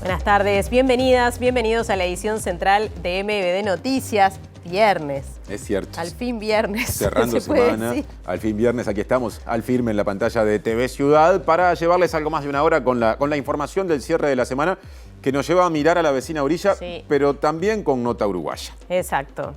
Buenas tardes, bienvenidas, bienvenidos a la edición central de MBD Noticias. Viernes. Es cierto. Al fin viernes. Cerrando semana, al fin viernes, aquí estamos al firme en la pantalla de TV Ciudad para llevarles algo más de una hora con la información del cierre de la semana que nos lleva a mirar a la vecina orilla, sí, pero también con nota uruguaya. Exacto.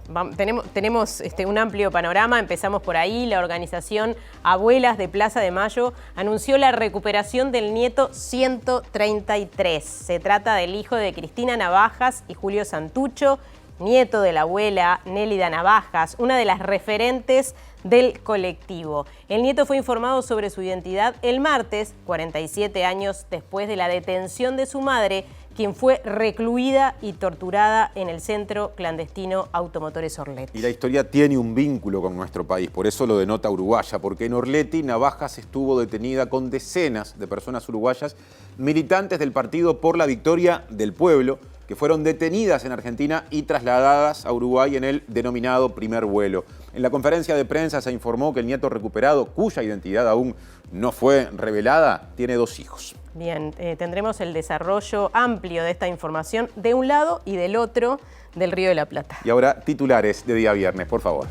Tenemos un amplio panorama, empezamos por ahí. La organización Abuelas de Plaza de Mayo anunció la recuperación del nieto 133. Se trata del hijo de Cristina Navajas y Julio Santucho, nieto de la abuela Nélida Navajas, una de las referentes del colectivo. El nieto fue informado sobre su identidad el martes, 47 años después de la detención de su madre, quien fue recluida y torturada en el centro clandestino Automotores Orletti. Y la historia tiene un vínculo con nuestro país, por eso lo denota uruguaya, porque en Orletti Navajas estuvo detenida con decenas de personas uruguayas, militantes del Partido por la Victoria del Pueblo, que fueron detenidas en Argentina y trasladadas a Uruguay en el denominado primer vuelo. En la conferencia de prensa se informó que el nieto recuperado, cuya identidad aún no fue revelada, tiene 2 hijos. Bien, tendremos el desarrollo amplio de esta información de un lado y del otro del Río de la Plata. Y ahora titulares de día viernes, por favor.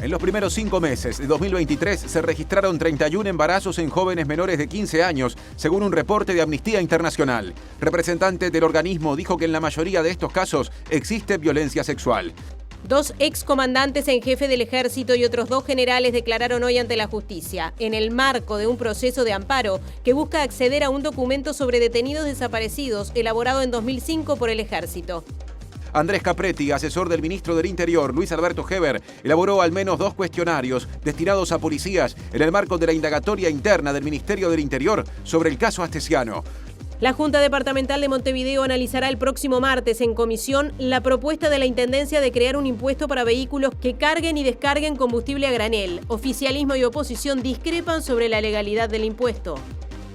En los primeros 5 meses de 2023 se registraron 31 embarazos en jóvenes menores de 15 años, según un reporte de Amnistía Internacional. Representante del organismo dijo que en la mayoría de estos casos existe violencia sexual. 2 excomandantes en jefe del ejército y otros 2 generales declararon hoy ante la justicia, en el marco de un proceso de amparo que busca acceder a un documento sobre detenidos desaparecidos elaborado en 2005 por el ejército. Andrés Capretti, asesor del ministro del Interior, Luis Alberto Heber, elaboró al menos 2 cuestionarios destinados a policías en el marco de la indagatoria interna del Ministerio del Interior sobre el caso Astesiano. La Junta Departamental de Montevideo analizará el próximo martes en comisión la propuesta de la Intendencia de crear un impuesto para vehículos que carguen y descarguen combustible a granel. Oficialismo y oposición discrepan sobre la legalidad del impuesto.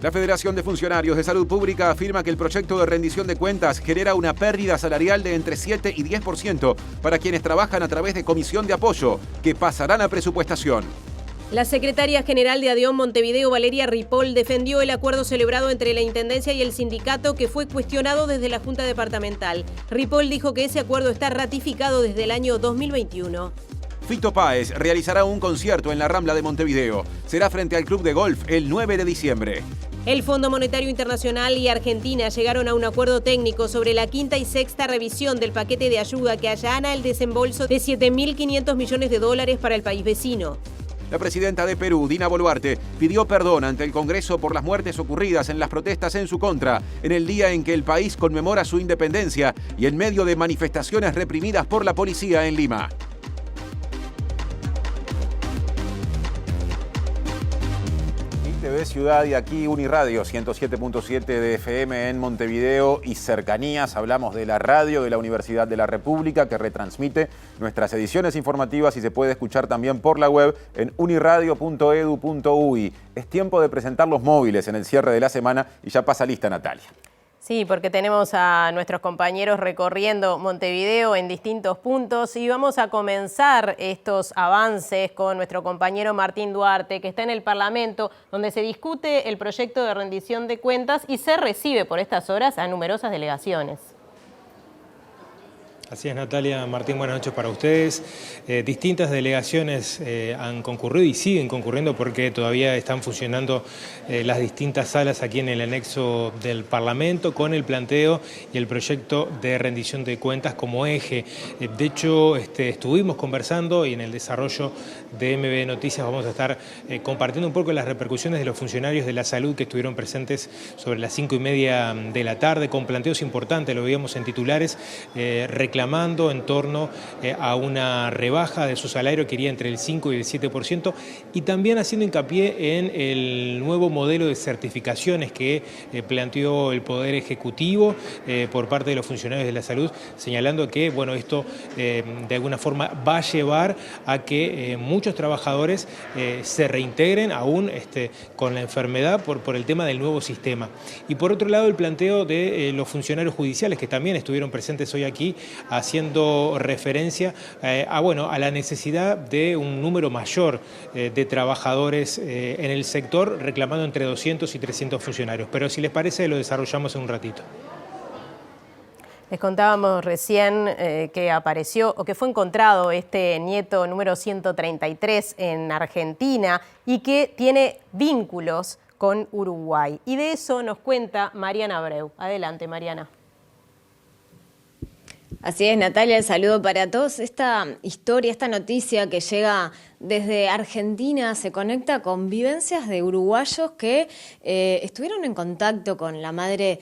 La Federación de Funcionarios de Salud Pública afirma que el proyecto de rendición de cuentas genera una pérdida salarial de entre 7 y 10% para quienes trabajan a través de comisión de apoyo, que pasarán a presupuestación. La secretaria general de ADIOM Montevideo, Valeria Ripoll, defendió el acuerdo celebrado entre la Intendencia y el sindicato que fue cuestionado desde la Junta Departamental. Ripoll dijo que ese acuerdo está ratificado desde el año 2021. Fito Páez realizará un concierto en la Rambla de Montevideo. Será frente al Club de Golf el 9 de diciembre. El Fondo Monetario Internacional y Argentina llegaron a un acuerdo técnico sobre la 5ª y 6ª revisión del paquete de ayuda que allana el desembolso de $7.500 millones para el país vecino. La presidenta de Perú, Dina Boluarte, pidió perdón ante el Congreso por las muertes ocurridas en las protestas en su contra, en el día en que el país conmemora su independencia y en medio de manifestaciones reprimidas por la policía en Lima. TV Ciudad y aquí Uniradio 107.7 de FM en Montevideo y cercanías. Hablamos de la radio de la Universidad de la República que retransmite nuestras ediciones informativas y se puede escuchar también por la web en uniradio.edu.uy. Es tiempo de presentar los móviles en el cierre de la semana y ya pasa lista Natalia. Sí, porque tenemos a nuestros compañeros recorriendo Montevideo en distintos puntos y vamos a comenzar estos avances con nuestro compañero Martín Duarte, que está en el Parlamento, donde se discute el proyecto de rendición de cuentas y se recibe por estas horas a numerosas delegaciones. Así es, Natalia. Martín, buenas noches para ustedes. Distintas delegaciones han concurrido y siguen concurriendo porque todavía están funcionando las distintas salas aquí en el anexo del Parlamento con el planteo y el proyecto de rendición de cuentas como eje. De hecho, estuvimos conversando y en el desarrollo de MBD Noticias vamos a estar compartiendo un poco las repercusiones de los funcionarios de la salud que estuvieron presentes sobre las 5:30 de la tarde con planteos importantes, lo veíamos en titulares, reclamando en torno a una rebaja de su salario que iría entre el 5 y el 7% y también haciendo hincapié en el nuevo modelo de certificaciones que planteó el Poder Ejecutivo por parte de los funcionarios de la salud, señalando que bueno, esto de alguna forma va a llevar a que muchos trabajadores se reintegren aún con la enfermedad por el tema del nuevo sistema. Y por otro lado el planteo de los funcionarios judiciales que también estuvieron presentes hoy aquí haciendo referencia a la necesidad de un número mayor de trabajadores en el sector, reclamando entre 200 y 300 funcionarios. Pero si les parece, lo desarrollamos en un ratito. Les contábamos recién que apareció o que fue encontrado este nieto número 133 en Argentina y que tiene vínculos con Uruguay. Y de eso nos cuenta Mariana Abreu. Adelante, Mariana. Así es, Natalia, el saludo para todos. Esta historia, esta noticia que llega desde Argentina se conecta con vivencias de uruguayos que estuvieron en contacto con la madre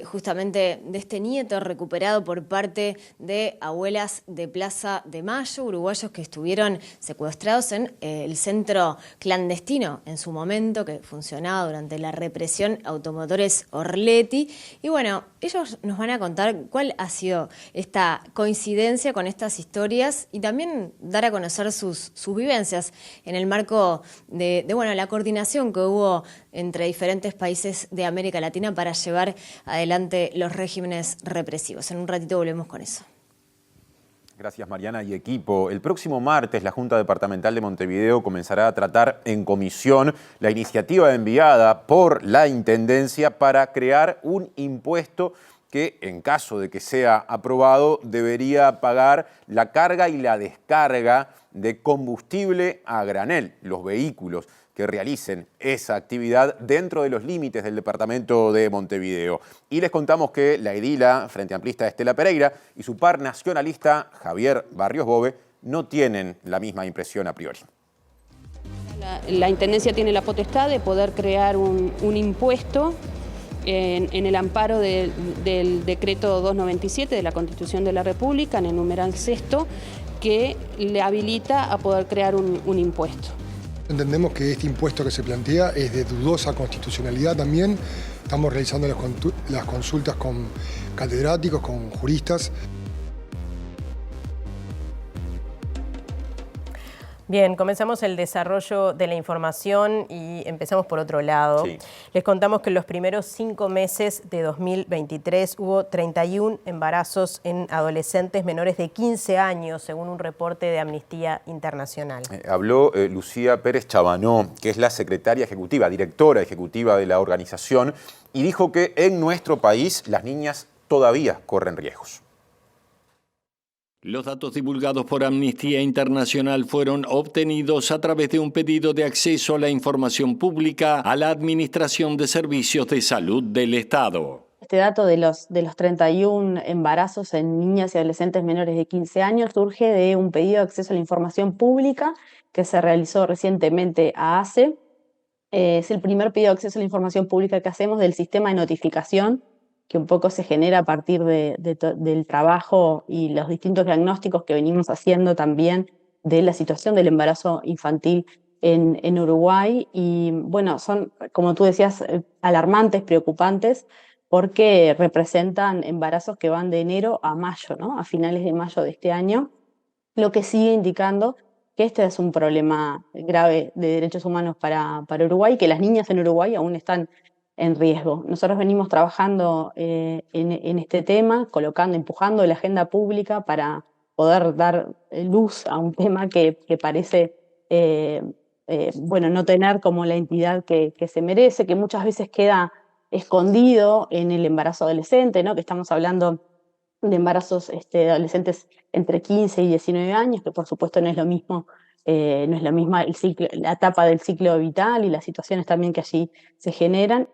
justamente de este nieto recuperado por parte de abuelas de Plaza de Mayo, uruguayos que estuvieron secuestrados en el centro clandestino en su momento, que funcionaba durante la represión Automotores Orletti. Y bueno, ellos nos van a contar cuál ha sido esta coincidencia con estas historias y también dar a conocer sus vivencias en el marco de la coordinación que hubo entre diferentes países de América Latina para llevar adelante los regímenes represivos. En un ratito volvemos con eso. Gracias, Mariana y equipo. El próximo martes la Junta Departamental de Montevideo comenzará a tratar en comisión la iniciativa enviada por la Intendencia para crear un impuesto que, en caso de que sea aprobado, debería pagar la carga y la descarga de combustible a granel, los vehículos que realicen esa actividad dentro de los límites del departamento de Montevideo. Y les contamos que la edila frente amplista Estela Pereira y su par nacionalista Javier Barrios Bove no tienen la misma impresión a priori. La Intendencia tiene la potestad de poder crear un impuesto en el amparo del decreto 297 de la Constitución de la República, en el numeral 6, que le habilita a poder crear un impuesto. Entendemos que este impuesto que se plantea es de dudosa constitucionalidad también. Estamos realizando las consultas con catedráticos, con juristas. Bien, comenzamos el desarrollo de la información y empezamos por otro lado. Sí. Les contamos que en los primeros 5 meses de 2023 hubo 31 embarazos en adolescentes menores de 15 años, según un reporte de Amnistía Internacional. Habló Lucía Pérez Chabanó, que es la secretaria ejecutiva, directora ejecutiva de la organización, y dijo que en nuestro país las niñas todavía corren riesgos. Los datos divulgados por Amnistía Internacional fueron obtenidos a través de un pedido de acceso a la información pública a la Administración de Servicios de Salud del Estado. Este dato de los 31 embarazos en niñas y adolescentes menores de 15 años surge de un pedido de acceso a la información pública que se realizó recientemente a ACE. Es el primer pedido de acceso a la información pública que hacemos del sistema de notificación, que un poco se genera a partir del trabajo y los distintos diagnósticos que venimos haciendo también de la situación del embarazo infantil en Uruguay. Y bueno, son, como tú decías, alarmantes, preocupantes, porque representan embarazos que van de enero a mayo, ¿no? A finales de mayo de este año, lo que sigue indicando que este es un problema grave de derechos humanos para Uruguay, que las niñas en Uruguay aún están en riesgo. Nosotros venimos trabajando en este tema, empujando la agenda pública para poder dar luz a un tema que parece no tener como la entidad que se merece, que muchas veces queda escondido en el embarazo adolescente, ¿no? Que estamos hablando de embarazos adolescentes entre 15 y 19 años, que por supuesto no es lo mismo. No es la misma la etapa del ciclo vital y las situaciones también que allí se generan.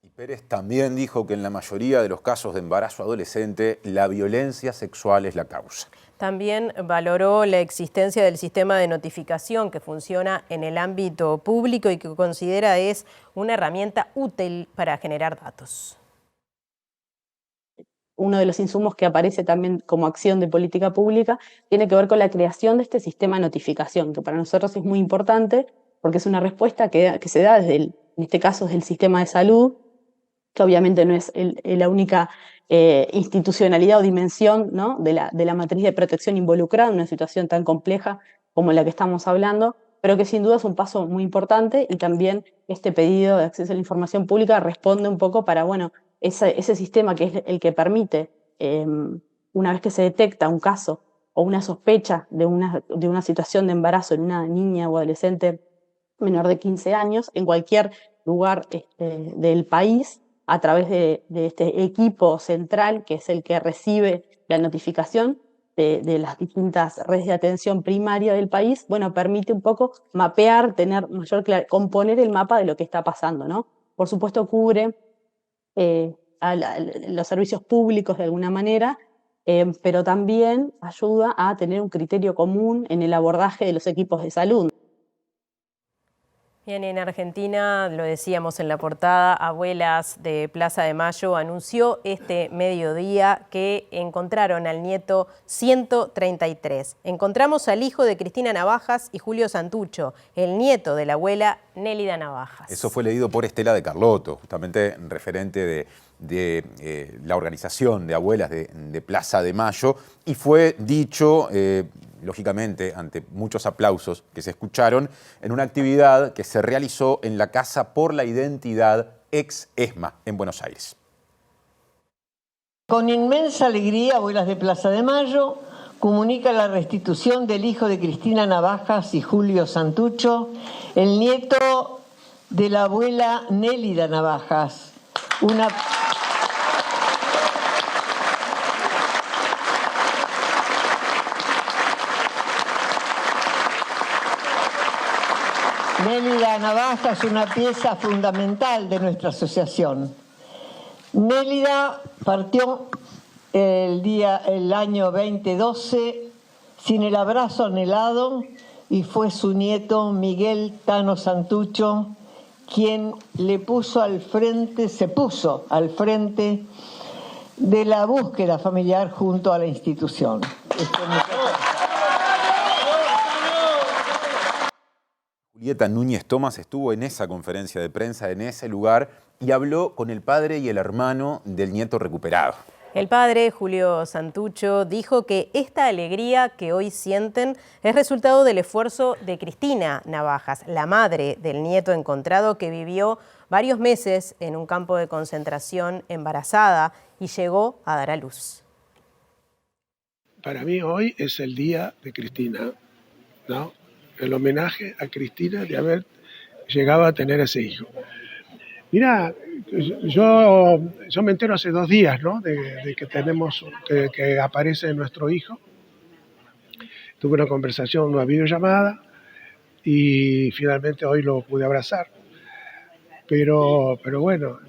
Y Pérez también dijo que en la mayoría de los casos de embarazo adolescente, la violencia sexual es la causa. También valoró la existencia del sistema de notificación que funciona en el ámbito público y que considera es una herramienta útil para generar datos. Uno de los insumos que aparece también como acción de política pública tiene que ver con la creación de este sistema de notificación, que para nosotros es muy importante porque es una respuesta que se da en este caso desde el sistema de salud, que obviamente no es la única institucionalidad o dimensión, ¿no? de la matriz de protección involucrada en una situación tan compleja como la que estamos hablando, pero que sin duda es un paso muy importante, y también este pedido de acceso a la información pública responde un poco para, ese sistema que es el que permite, una vez que se detecta un caso o una sospecha de una situación de embarazo en una niña o adolescente menor de 15 años, en cualquier lugar del país, a través de este equipo central, que es el que recibe la notificación de las distintas redes de atención primaria del país, bueno, permite un poco mapear, tener mayor claridad, componer el mapa de lo que está pasando, ¿no? Por supuesto cubre los servicios públicos de alguna manera, pero también ayuda a tener un criterio común en el abordaje de los equipos de salud. Bien, en Argentina, lo decíamos en la portada, Abuelas de Plaza de Mayo anunció este mediodía que encontraron al nieto 133. Encontramos al hijo de Cristina Navajas y Julio Santucho, el nieto de la abuela Nélida Navajas. Eso fue leído por Estela de Carlotto, justamente referente de la organización de Abuelas de Plaza de Mayo, y fue dicho, lógicamente, ante muchos aplausos que se escucharon, en una actividad que se realizó en la Casa por la Identidad ex ESMA en Buenos Aires. Con inmensa alegría, Abuelas de Plaza de Mayo comunica la restitución del hijo de Cristina Navajas y Julio Santucho, el nieto de la abuela Nélida Navajas. Nélida Navajas es una pieza fundamental de nuestra asociación. Nélida partió el año 2012 sin el abrazo anhelado y fue su nieto Miguel Tano Santucho quien se puso al frente de la búsqueda familiar junto a la institución. Julieta Núñez Tomás estuvo en esa conferencia de prensa, en ese lugar, y habló con el padre y el hermano del nieto recuperado. El padre, Julio Santucho, dijo que esta alegría que hoy sienten es resultado del esfuerzo de Cristina Navajas, la madre del nieto encontrado, que vivió varios meses en un campo de concentración embarazada y llegó a dar a luz. Para mí hoy es el día de Cristina, ¿no? El homenaje a Cristina de haber llegado a tener ese hijo. Mira, yo me entero hace 2 días, ¿no? de que aparece nuestro hijo. Tuve una conversación, una videollamada, y finalmente hoy lo pude abrazar. Pero bueno,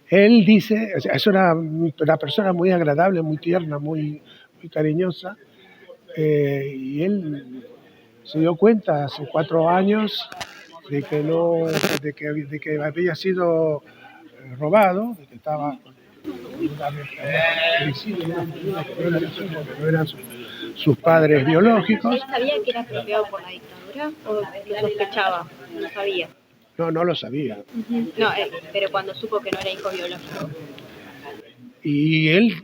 él dice, o sea, es una persona muy agradable, muy tierna, muy cariñosa. Y él se dio cuenta hace 4 años de que había sido robado, de que estaba no eran sus padres biológicos. ¿Él sabía que era expropiado por la dictadura o lo sospechaba? No lo sabía. No lo sabía. No, pero cuando supo que no era hijo biológico. Y él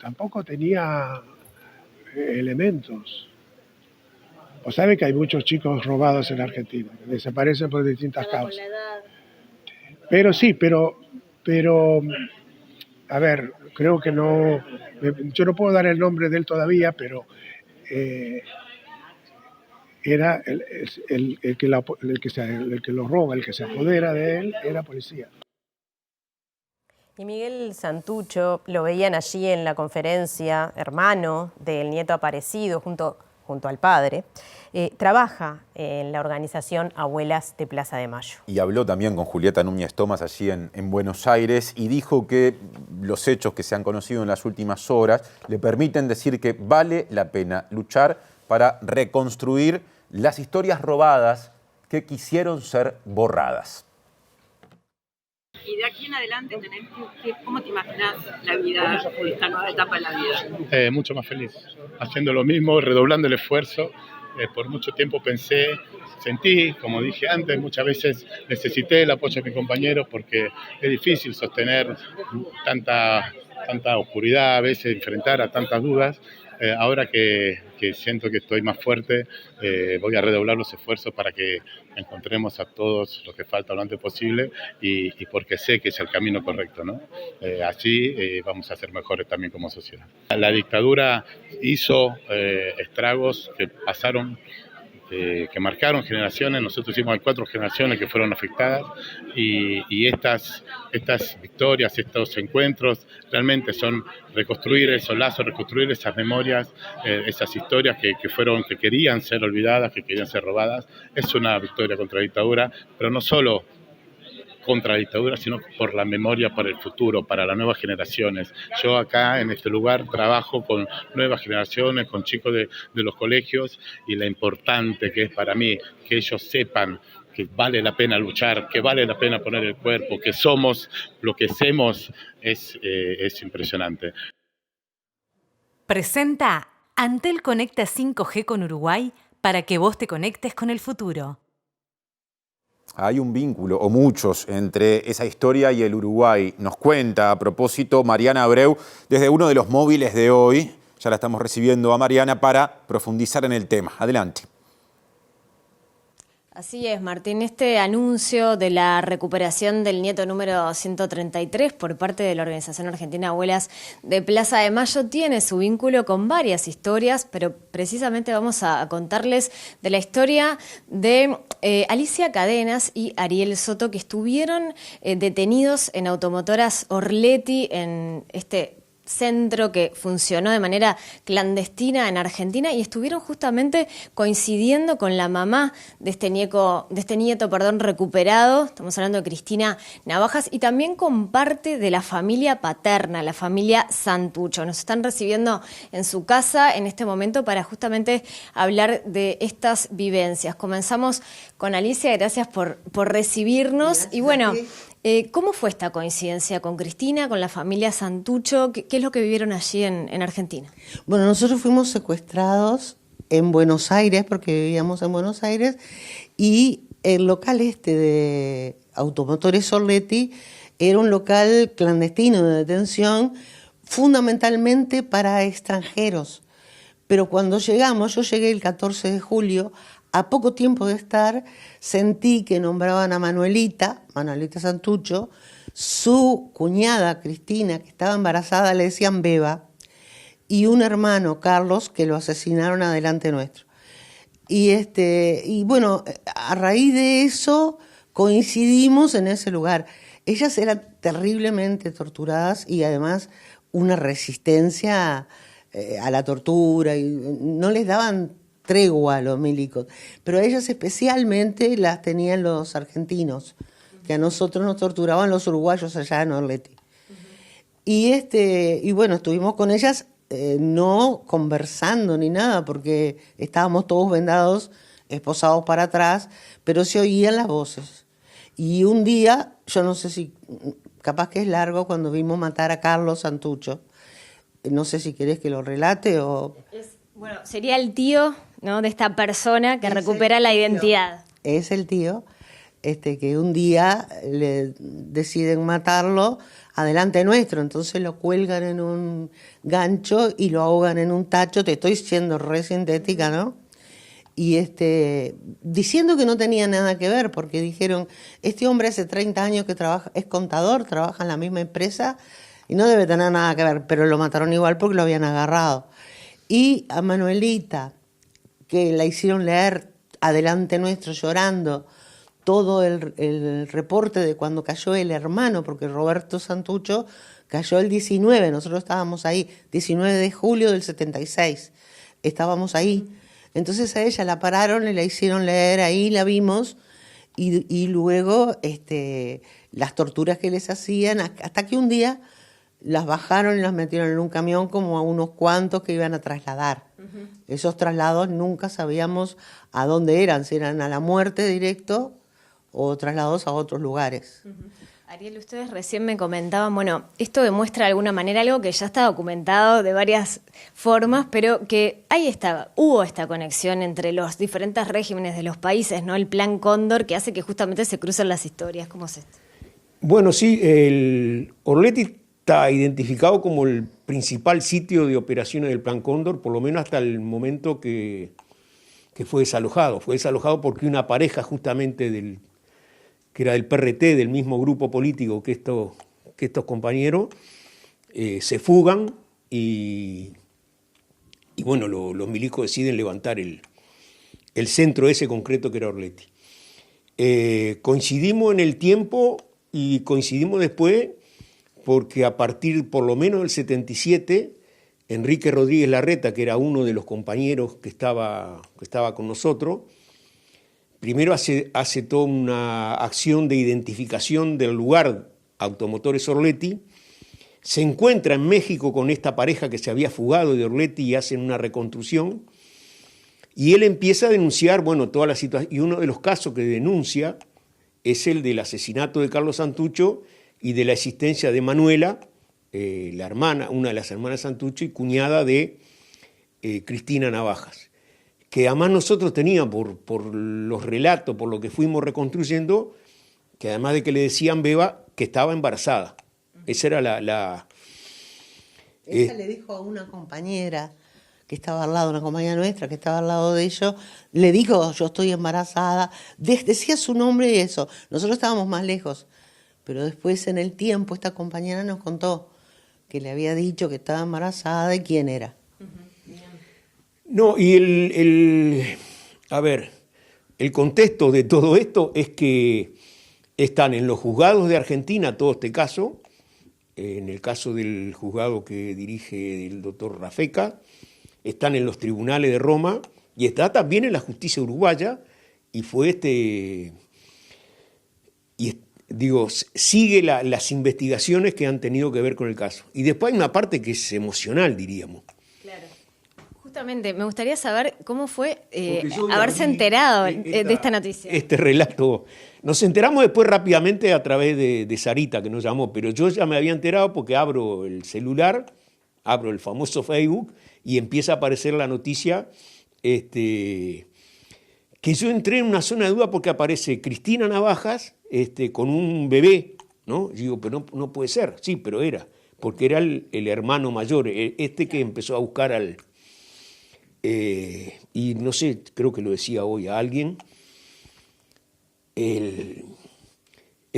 tampoco tenía elementos. O sabe que hay muchos chicos robados en Argentina, que desaparecen por distintas causas. Pero sí, pero a ver, creo que no, yo no puedo dar el nombre de él todavía, pero era el que lo roba, el que se apodera de él, era policía. Y Miguel Santucho, lo veían allí en la conferencia, hermano del nieto aparecido junto al padre, trabaja en la organización Abuelas de Plaza de Mayo. Y habló también con Julieta Núñez Tomás allí en Buenos Aires y dijo que los hechos que se han conocido en las últimas horas le permiten decir que vale la pena luchar para reconstruir las historias robadas que quisieron ser borradas. Y de aquí en adelante, ¿cómo te imaginas la vida, esta nueva etapa de la vida? Mucho más feliz, haciendo lo mismo, redoblando el esfuerzo. Por mucho tiempo sentí, como dije antes, muchas veces necesité el apoyo de mis compañeros porque es difícil sostener tanta oscuridad, a veces enfrentar a tantas dudas. Ahora que siento que estoy más fuerte, voy a redoblar los esfuerzos para que encontremos a todos lo que falta lo antes posible y porque sé que es el camino correcto, ¿no? Así vamos a ser mejores también como sociedad. La dictadura hizo estragos que pasaron que marcaron generaciones. Nosotros hicimos 4 generaciones que fueron afectadas y estas victorias, estos encuentros realmente son reconstruir esos lazos, reconstruir esas memorias, esas historias que querían ser olvidadas, que querían ser robadas. Es una victoria contra la dictadura, pero no solo contra la dictadura, sino por la memoria, para el futuro, para las nuevas generaciones. Yo acá en este lugar trabajo con nuevas generaciones, con chicos de los colegios, y lo importante que es para mí que ellos sepan que vale la pena luchar, que vale la pena poner el cuerpo, que somos lo que hacemos, es impresionante. Presenta Antel Conecta 5G con Uruguay para que vos te conectes con el futuro. Hay un vínculo, o muchos, entre esa historia y el Uruguay. Nos cuenta a propósito Mariana Abreu desde uno de los móviles de hoy. Ya la estamos recibiendo a Mariana para profundizar en el tema. Adelante. Así es, Martín. Este anuncio de la recuperación del nieto número 133 por parte de la Organización Argentina Abuelas de Plaza de Mayo tiene su vínculo con varias historias, pero precisamente vamos a contarles de la historia de Alicia Cadenas y Ariel Soto, que estuvieron detenidos en Automotoras Orletti, en este centro que funcionó de manera clandestina en Argentina, y estuvieron justamente coincidiendo con la mamá de este nieto recuperado. Estamos hablando de Cristina Navajas, y también con parte de la familia paterna, la familia Santucho. Nos están recibiendo en su casa en este momento para justamente hablar de estas vivencias. Comenzamos con Alicia, gracias por recibirnos. Gracias. Y bueno, ¿cómo fue esta coincidencia con Cristina, con la familia Santucho? ¿Qué es lo que vivieron allí en Argentina? Bueno, nosotros fuimos secuestrados en Buenos Aires, porque vivíamos en Buenos Aires, y el local de Automotores Orletti era un local clandestino de detención, fundamentalmente para extranjeros. Pero cuando llegamos, yo llegué el 14 de julio, a poco tiempo de estar, sentí que nombraban a Manuelita Santucho, su cuñada Cristina, que estaba embarazada, le decían Beba, y un hermano, Carlos, que lo asesinaron adelante nuestro. Y bueno, a raíz de eso coincidimos en ese lugar. Ellas eran terriblemente torturadas y además una resistencia a la tortura, y no les daban tregua a los milicos, pero a ellas especialmente las tenían los argentinos, que a nosotros nos torturaban los uruguayos allá en Orletti. Y bueno, estuvimos con ellas no conversando ni nada, porque estábamos todos vendados, esposados para atrás, pero se oían las voces. Y un día, yo no sé si, capaz que es largo, cuando vimos matar a Carlos Santucho, no sé si querés que lo relate o... Bueno, sería el tío, ¿no?, de esta persona que recupera la identidad. Es el tío que un día le deciden matarlo adelante nuestro, entonces lo cuelgan en un gancho y lo ahogan en un tacho. Te estoy siendo re sintética, ¿no? Y diciendo que no tenía nada que ver, porque dijeron, este hombre hace 30 años que trabaja, es contador, trabaja en la misma empresa y no debe tener nada que ver, pero lo mataron igual porque lo habían agarrado. Y a Manuelita, que la hicieron leer adelante nuestro llorando todo el reporte de cuando cayó el hermano, porque Roberto Santucho cayó el 19, nosotros estábamos ahí, 19 de julio del 76, estábamos ahí. Entonces a ella la pararon y la hicieron leer ahí, la vimos, y luego las torturas que les hacían, hasta que un día las bajaron y las metieron en un camión como a unos cuantos que iban a trasladar. Uh-huh. Esos traslados nunca sabíamos a dónde eran, si eran a la muerte directo o traslados a otros lugares. Uh-huh. Ariel, ustedes recién me comentaban, bueno, esto demuestra de alguna manera algo que ya está documentado de varias formas, pero que hubo esta conexión entre los diferentes regímenes de los países, ¿no? El Plan Cóndor, que hace que justamente se crucen las historias. ¿Cómo es esto? Bueno, sí, el Orletti está identificado como el principal sitio de operaciones del Plan Cóndor, por lo menos hasta el momento que fue desalojado. Fue desalojado porque una pareja justamente que era del PRT, del mismo grupo político que estos compañeros, se fugan y bueno, los milicos deciden levantar el el centro ese concreto que era Orletti. Coincidimos en el tiempo y coincidimos después porque a partir por lo menos del 77, Enrique Rodríguez Larreta, que era uno de los compañeros que estaba con nosotros, primero hace toda una acción de identificación del lugar Automotores Orletti, se encuentra en México con esta pareja que se había fugado de Orletti y hacen una reconstrucción, y él empieza a denunciar, bueno, toda la situación, y uno de los casos que denuncia es el del asesinato de Carlos Santucho y de la existencia de Manuela, la hermana, una de las hermanas Santucho y cuñada de Cristina Navajas, que además nosotros teníamos por los relatos, por lo que fuimos reconstruyendo, que además de que le decían Beba, que estaba embarazada. Esa era Ella le dijo a una compañera que estaba al lado, una compañera nuestra que estaba al lado de ellos, le dijo, yo estoy embarazada, decía su nombre y eso. Nosotros estábamos más lejos, pero después en el tiempo esta compañera nos contó que le había dicho que estaba embarazada y quién era. No, y el contexto de todo esto es que están en los juzgados de Argentina todo este caso, en el caso del juzgado que dirige el doctor Rafeca, están en los tribunales de Roma y está también en la justicia uruguaya y fue sigue las investigaciones que han tenido que ver con el caso. Y después hay una parte que es emocional, diríamos. Claro. Justamente, me gustaría saber cómo fue haberse enterado de esta noticia. Este relato. Nos enteramos después rápidamente a través de Sarita, que nos llamó, pero yo ya me había enterado porque abro el celular, abro el famoso Facebook y empieza a aparecer la noticia que yo entré en una zona de duda porque aparece Cristina Navajas con un bebé, ¿no? Y digo, pero no puede ser. Sí, pero era, porque era el hermano mayor, que empezó a buscar y no sé, creo que lo decía hoy a alguien. El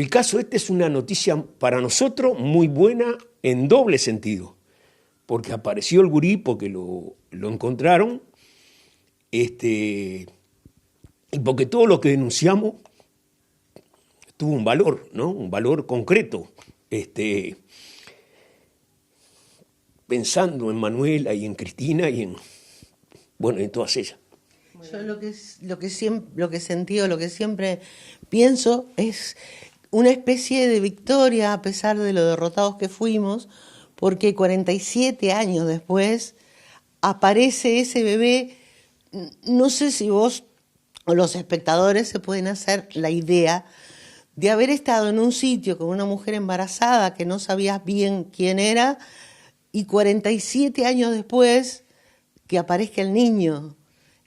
caso es una noticia para nosotros muy buena en doble sentido, porque apareció el gurí, porque lo encontraron, y porque todo lo que denunciamos tuvo un valor, ¿no? Un valor concreto, pensando en Manuela y en Cristina y en todas ellas. Yo lo que siempre pienso es una especie de victoria a pesar de lo derrotados que fuimos, porque 47 años después aparece ese bebé. No sé si vos o los espectadores se pueden hacer la idea de haber estado en un sitio con una mujer embarazada que no sabías bien quién era y 47 años después que aparezca el niño.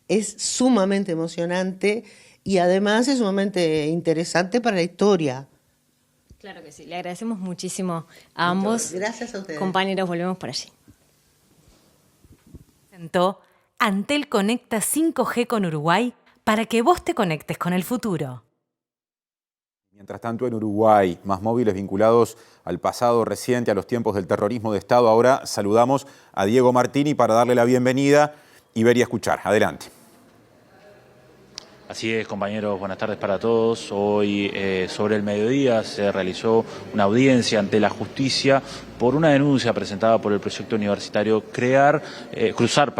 Es sumamente emocionante y además es sumamente interesante para la historia. Claro que sí, le agradecemos muchísimo a ambos. Gracias a ustedes. Compañeros, volvemos por allí. Presentó Antel Conecta 5G con Uruguay para que vos te conectes con el futuro. Mientras tanto, en Uruguay, más móviles vinculados al pasado reciente, a los tiempos del terrorismo de Estado. Ahora saludamos a Diego Martini para darle la bienvenida y ver y escuchar. Adelante. Así es, compañeros, buenas tardes para todos. Hoy, sobre el mediodía, se realizó una audiencia ante la justicia por una denuncia presentada por el proyecto universitario Cruzar,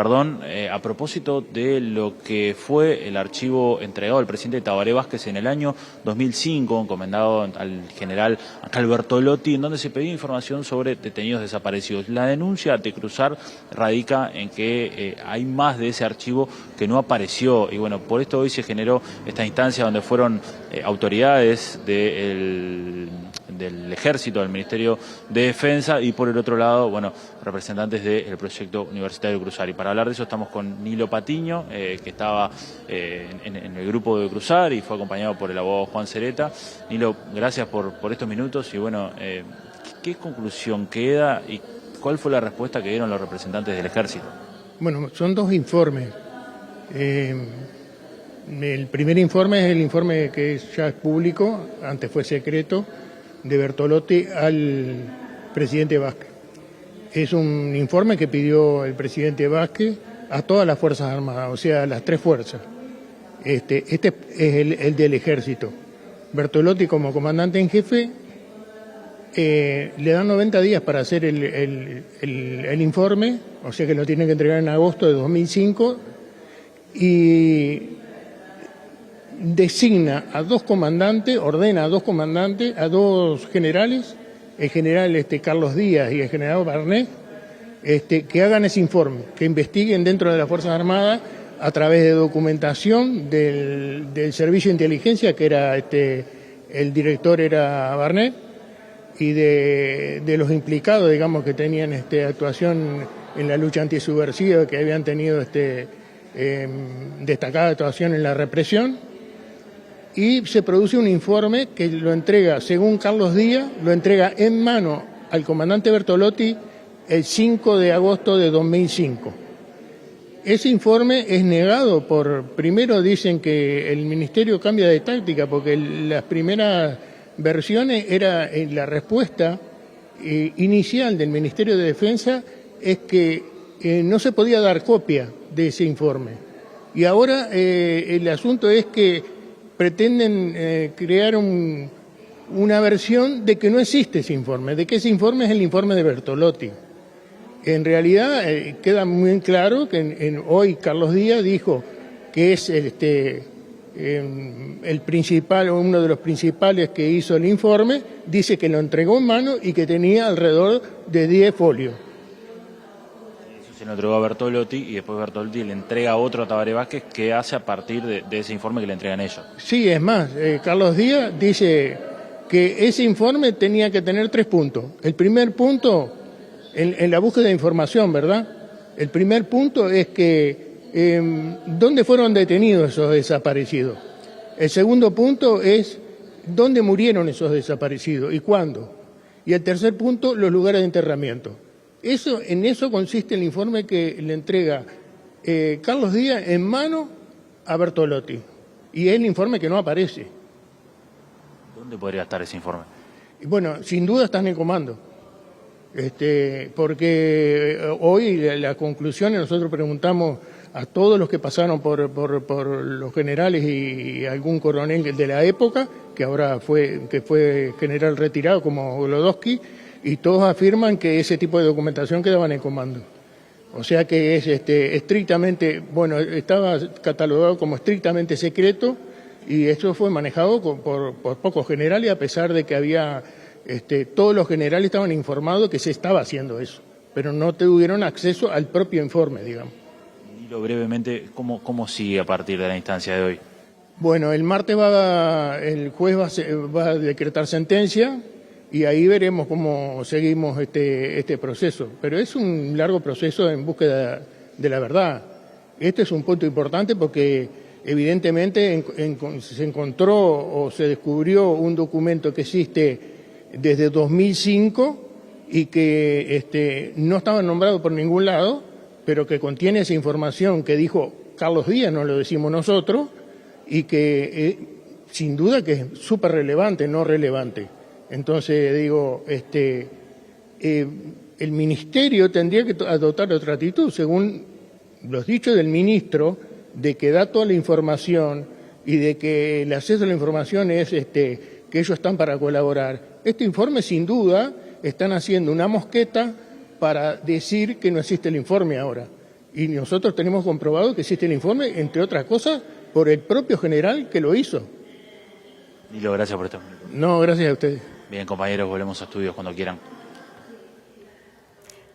a propósito de lo que fue el archivo entregado al presidente Tabaré Vázquez en el año 2005, encomendado al general Alberto Lotti, en donde se pedía información sobre detenidos desaparecidos. La denuncia de Cruzar radica en que hay más de ese archivo que no apareció, y bueno, por esto hoy se generó esta instancia donde fueron autoridades del Ejército, del Ministerio de Defensa, y por el otro lado, bueno, representantes del proyecto universitario Cruzar. Y para hablar de eso estamos con Nilo Patiño, que estaba en el grupo de Cruzar y fue acompañado por el abogado Juan Cereta. Nilo, gracias por estos minutos y bueno, ¿qué conclusión queda y cuál fue la respuesta que dieron los representantes del Ejército? Bueno, son dos informes. El primer informe es el informe que ya es público, antes fue secreto, de Bertolotti al presidente Vázquez. Es un informe que pidió el presidente Vázquez a todas las Fuerzas Armadas, o sea, a las tres fuerzas. Este es el del Ejército. Bertolotti, como comandante en jefe, le dan 90 días para hacer el informe, o sea que lo tiene que entregar en agosto de 2005, y designa a 2 comandantes, ordena a 2 comandantes, a 2 generales, el general Carlos Díaz y el general Barnet, que hagan ese informe, que investiguen dentro de las Fuerzas Armadas a través de documentación del Servicio de Inteligencia, que era el director era Barnet, y de los implicados, digamos, que tenían actuación en la lucha antisubversiva, que habían tenido destacada actuación en la represión, y se produce un informe que lo entrega, según Carlos Díaz, lo entrega en mano al comandante Bertolotti el 5 de agosto de 2005. Ese informe es negado primero dicen que el Ministerio cambia de táctica, porque las primeras versiones era la respuesta inicial del Ministerio de Defensa es que no se podía dar copia de ese informe. Y ahora el asunto es que pretenden crear una versión de que no existe ese informe, de que ese informe es el informe de Bertolotti. En realidad queda muy claro que hoy Carlos Díaz dijo que es el principal, uno de los principales que hizo el informe, dice que lo entregó en mano y que tenía alrededor de 10 folios. Eso se lo entregó a Bertolotti y después Bertolotti le entrega otro a Tabaré Vázquez que hace a partir de ese informe que le entregan ellos. Sí, es más, Carlos Díaz dice que ese informe tenía que tener 3 puntos. El primer punto, en la búsqueda de información, ¿verdad? El primer punto es que ¿dónde fueron detenidos esos desaparecidos? El segundo punto es ¿dónde murieron esos desaparecidos y cuándo? Y el tercer punto, los lugares de enterramiento. En eso consiste el informe que le entrega Carlos Díaz en mano a Bertolotti. Y es el informe que no aparece. ¿Dónde podría estar ese informe? Y bueno, sin duda está en el comando. Porque hoy la conclusión, nosotros preguntamos a todos los que pasaron por los generales y algún coronel de la época, que ahora fue general retirado como Golodowski, y todos afirman que ese tipo de documentación quedaba en el comando. O sea que es estrictamente, bueno, estaba catalogado como estrictamente secreto, y eso fue manejado por pocos generales, a pesar de que había, todos los generales estaban informados que se estaba haciendo eso, pero no tuvieron acceso al propio informe, digamos. Brevemente, ¿cómo sigue a partir de la instancia de hoy? Bueno, el martes el juez va a decretar sentencia y ahí veremos cómo seguimos este proceso. Pero es un largo proceso en búsqueda de la verdad. Este es un punto importante porque evidentemente se encontró o se descubrió un documento que existe desde 2005 y que no estaba nombrado por ningún lado, pero que contiene esa información que dijo Carlos Díaz, no lo decimos nosotros, y que sin duda que es súper relevante, no relevante. Entonces, digo, el Ministerio tendría que adoptar otra actitud, según los dichos del ministro, de que da toda la información y de que el acceso a la información es que ellos están para colaborar. Este informe, sin duda, están haciendo una mosqueta para decir que no existe el informe ahora. Y nosotros tenemos comprobado que existe el informe, entre otras cosas, por el propio general que lo hizo. Nilo, gracias por esto. No, gracias a ustedes. Bien, compañeros, volvemos a estudios cuando quieran.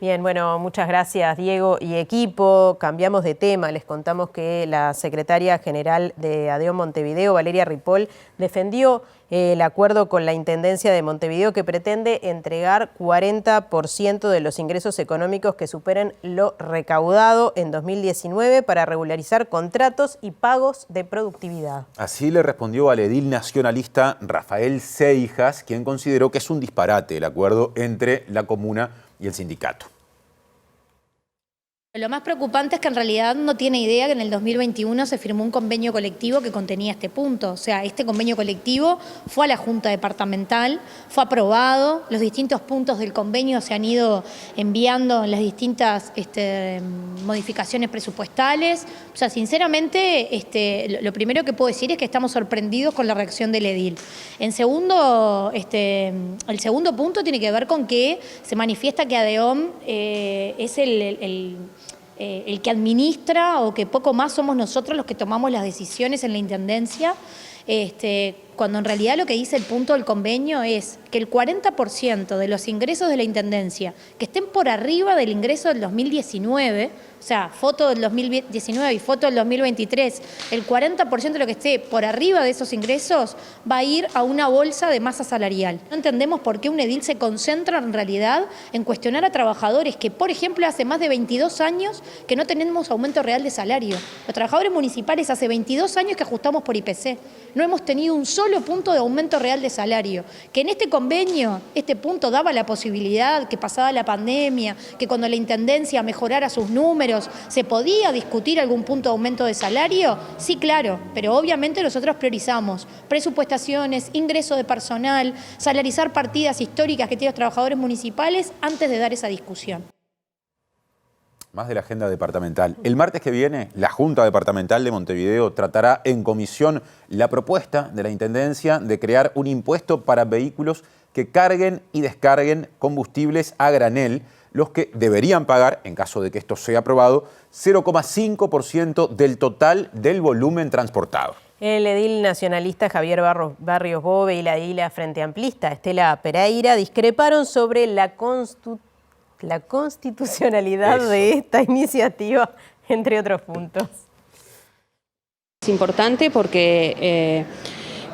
Bien, bueno, muchas gracias Diego y equipo. Cambiamos de tema. Les contamos que la secretaria general de ADEO Montevideo, Valeria Ripoll, defendió el acuerdo con la Intendencia de Montevideo que pretende entregar 40% de los ingresos económicos que superen lo recaudado en 2019 para regularizar contratos y pagos de productividad. Así le respondió al edil nacionalista Rafael Seijas, quien consideró que es un disparate el acuerdo entre la comuna y el sindicato. Lo más preocupante es que en realidad no tiene idea que en el 2021 se firmó un convenio colectivo que contenía este punto. O sea, este convenio colectivo fue a la Junta Departamental, fue aprobado, los distintos puntos del convenio se han ido enviando en las distintas modificaciones presupuestales. O sea, sinceramente, lo primero que puedo decir es que estamos sorprendidos con la reacción del edil. En segundo, el segundo punto tiene que ver con que se manifiesta que ADEOM es el que administra, o que poco más somos nosotros los que tomamos las decisiones en la Intendencia, cuando en realidad lo que dice el punto del convenio es que el 40% de los ingresos de la Intendencia que estén por arriba del ingreso del 2019, o sea, foto del 2019 y foto del 2023, el 40% de lo que esté por arriba de esos ingresos va a ir a una bolsa de masa salarial. No entendemos por qué un edil se concentra en realidad en cuestionar a trabajadores que, por ejemplo, hace más de 22 años que no tenemos aumento real de salario. Los trabajadores municipales hace 22 años que ajustamos por IPC. No hemos tenido un solo punto de aumento real de salario. Que en este convenio, este punto daba la posibilidad que pasada la pandemia, que cuando la Intendencia mejorara sus números, ¿se podía discutir algún punto de aumento de salario? Sí, claro, pero obviamente nosotros priorizamos presupuestaciones, ingreso de personal, salarizar partidas históricas que tienen los trabajadores municipales antes de dar esa discusión. Más de la agenda departamental. El martes que viene, la Junta Departamental de Montevideo tratará en comisión la propuesta de la Intendencia de crear un impuesto para vehículos que carguen y descarguen combustibles a granel, los que deberían pagar, en caso de que esto sea aprobado, 0,5% del total del volumen transportado. El edil nacionalista Javier Barrios Bove y la edila Frente Amplista Estela Pereira discreparon sobre la constitucionalidad de esta iniciativa, entre otros puntos. Es importante porque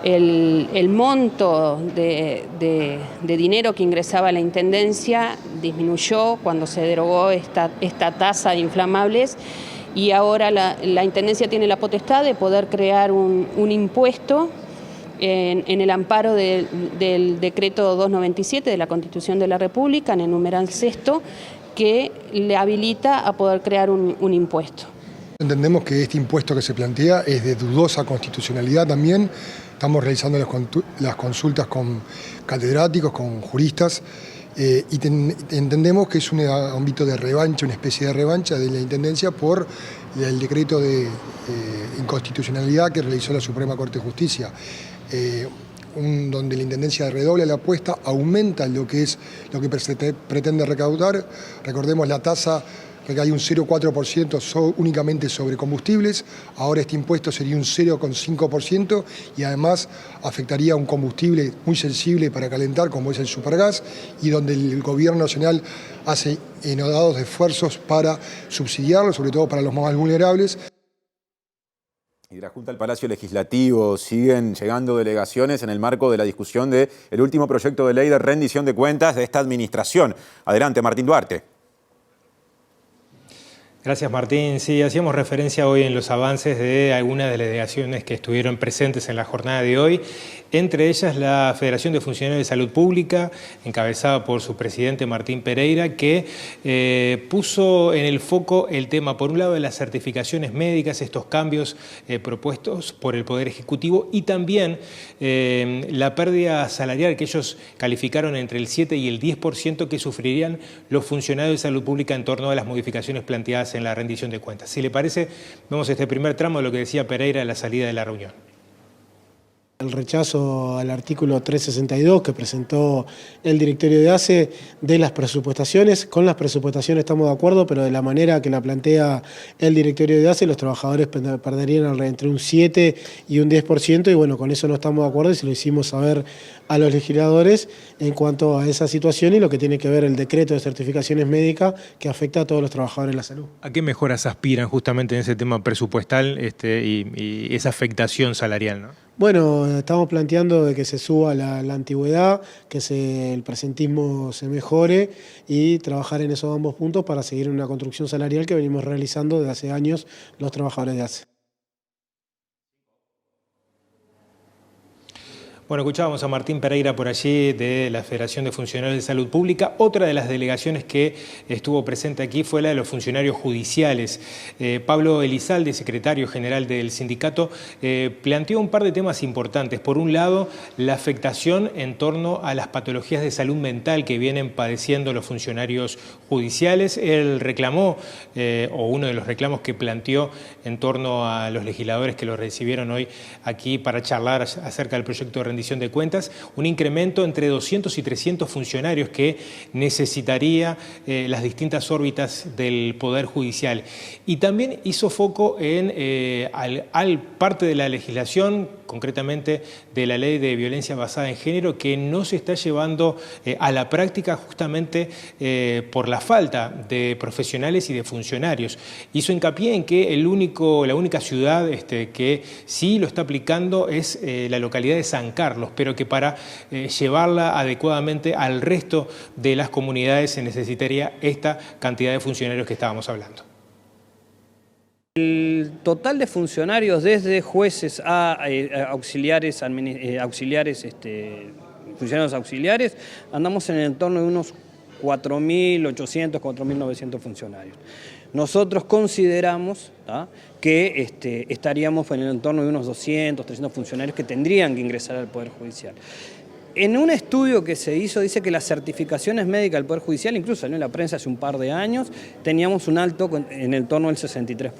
el monto de dinero que ingresaba a la Intendencia disminuyó cuando se derogó esta tasa de inflamables, y ahora la Intendencia tiene la potestad de poder crear un impuesto en el amparo del decreto 297 de la Constitución de la República, en el numeral 6, que le habilita a poder crear un impuesto. Entendemos que este impuesto que se plantea es de dudosa constitucionalidad también. Estamos realizando las consultas con catedráticos, con juristas, y entendemos que es un ámbito de revancha, una especie de revancha de la Intendencia por el decreto de inconstitucionalidad que realizó la Suprema Corte de Justicia, donde la Intendencia redobla la apuesta, aumenta lo que pretende recaudar. Recordemos la tasa, que hay un 0,4% únicamente sobre combustibles, ahora este impuesto sería un 0,5% y además afectaría a un combustible muy sensible para calentar como es el supergas, y donde el gobierno nacional hace enodados esfuerzos para subsidiarlo, sobre todo para los más vulnerables. Y de la Junta al Palacio Legislativo siguen llegando delegaciones en el marco de la discusión del último proyecto de ley de rendición de cuentas de esta administración. Adelante, Martín Duarte. Gracias, Martín. Sí, hacíamos referencia hoy en los avances de algunas delegaciones que estuvieron presentes en la jornada de hoy, entre ellas la Federación de Funcionarios de Salud Pública, encabezada por su presidente Martín Pereira, que puso en el foco el tema, por un lado, de las certificaciones médicas, estos cambios propuestos por el Poder Ejecutivo, y también la pérdida salarial que ellos calificaron entre el 7 y el 10% que sufrirían los funcionarios de salud pública en torno a las modificaciones planteadas en la rendición de cuentas. Si le parece, vemos este primer tramo de lo que decía Pereira a la salida de la reunión. El rechazo al artículo 362 que presentó el directorio de ACE de las presupuestaciones. Con las presupuestaciones estamos de acuerdo, pero de la manera que la plantea el directorio de ACE, los trabajadores perderían entre un 7 y un 10%, y bueno, con eso no estamos de acuerdo y se lo hicimos saber a los legisladores en cuanto a esa situación y lo que tiene que ver el decreto de certificaciones médicas que afecta a todos los trabajadores de la salud. ¿A qué mejoras aspiran justamente en ese tema presupuestal y esa afectación salarial, ¿no? Bueno, estamos planteando de que se suba la antigüedad, que el presentismo se mejore y trabajar en esos ambos puntos para seguir una construcción salarial que venimos realizando desde hace años los trabajadores de ACE. Bueno, escuchábamos a Martín Pereira por allí de la Federación de Funcionarios de Salud Pública. Otra de las delegaciones que estuvo presente aquí fue la de los funcionarios judiciales. Pablo Elizalde, secretario general del sindicato, planteó un par de temas importantes. Por un lado, la afectación en torno a las patologías de salud mental que vienen padeciendo los funcionarios judiciales. Él reclamó, o uno de los reclamos que planteó en torno a los legisladores que lo recibieron hoy aquí para charlar acerca del proyecto de rendición de cuentas, un incremento entre 200 y 300 funcionarios que necesitaría las distintas órbitas del Poder Judicial. Y también hizo foco en parte de la legislación, concretamente de la Ley de Violencia Basada en Género, que no se está llevando a la práctica justamente por la falta de profesionales y de funcionarios. Hizo hincapié en que la única ciudad que sí lo está aplicando es la localidad de San Carlos, pero que para llevarla adecuadamente al resto de las comunidades se necesitaría esta cantidad de funcionarios que estábamos hablando. El total de funcionarios, desde jueces a funcionarios auxiliares, andamos en el entorno de unos 4.800, 4.900 funcionarios. Nosotros consideramos que estaríamos en el entorno de unos 200, 300 funcionarios que tendrían que ingresar al Poder Judicial. En un estudio que se hizo dice que las certificaciones médicas del Poder Judicial, incluso salió en la prensa hace un par de años, teníamos un alto en el torno del 63%.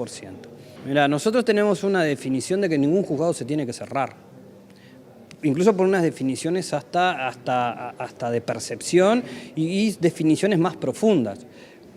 Mirá, nosotros tenemos una definición de que ningún juzgado se tiene que cerrar. Incluso por unas definiciones hasta de percepción y definiciones más profundas.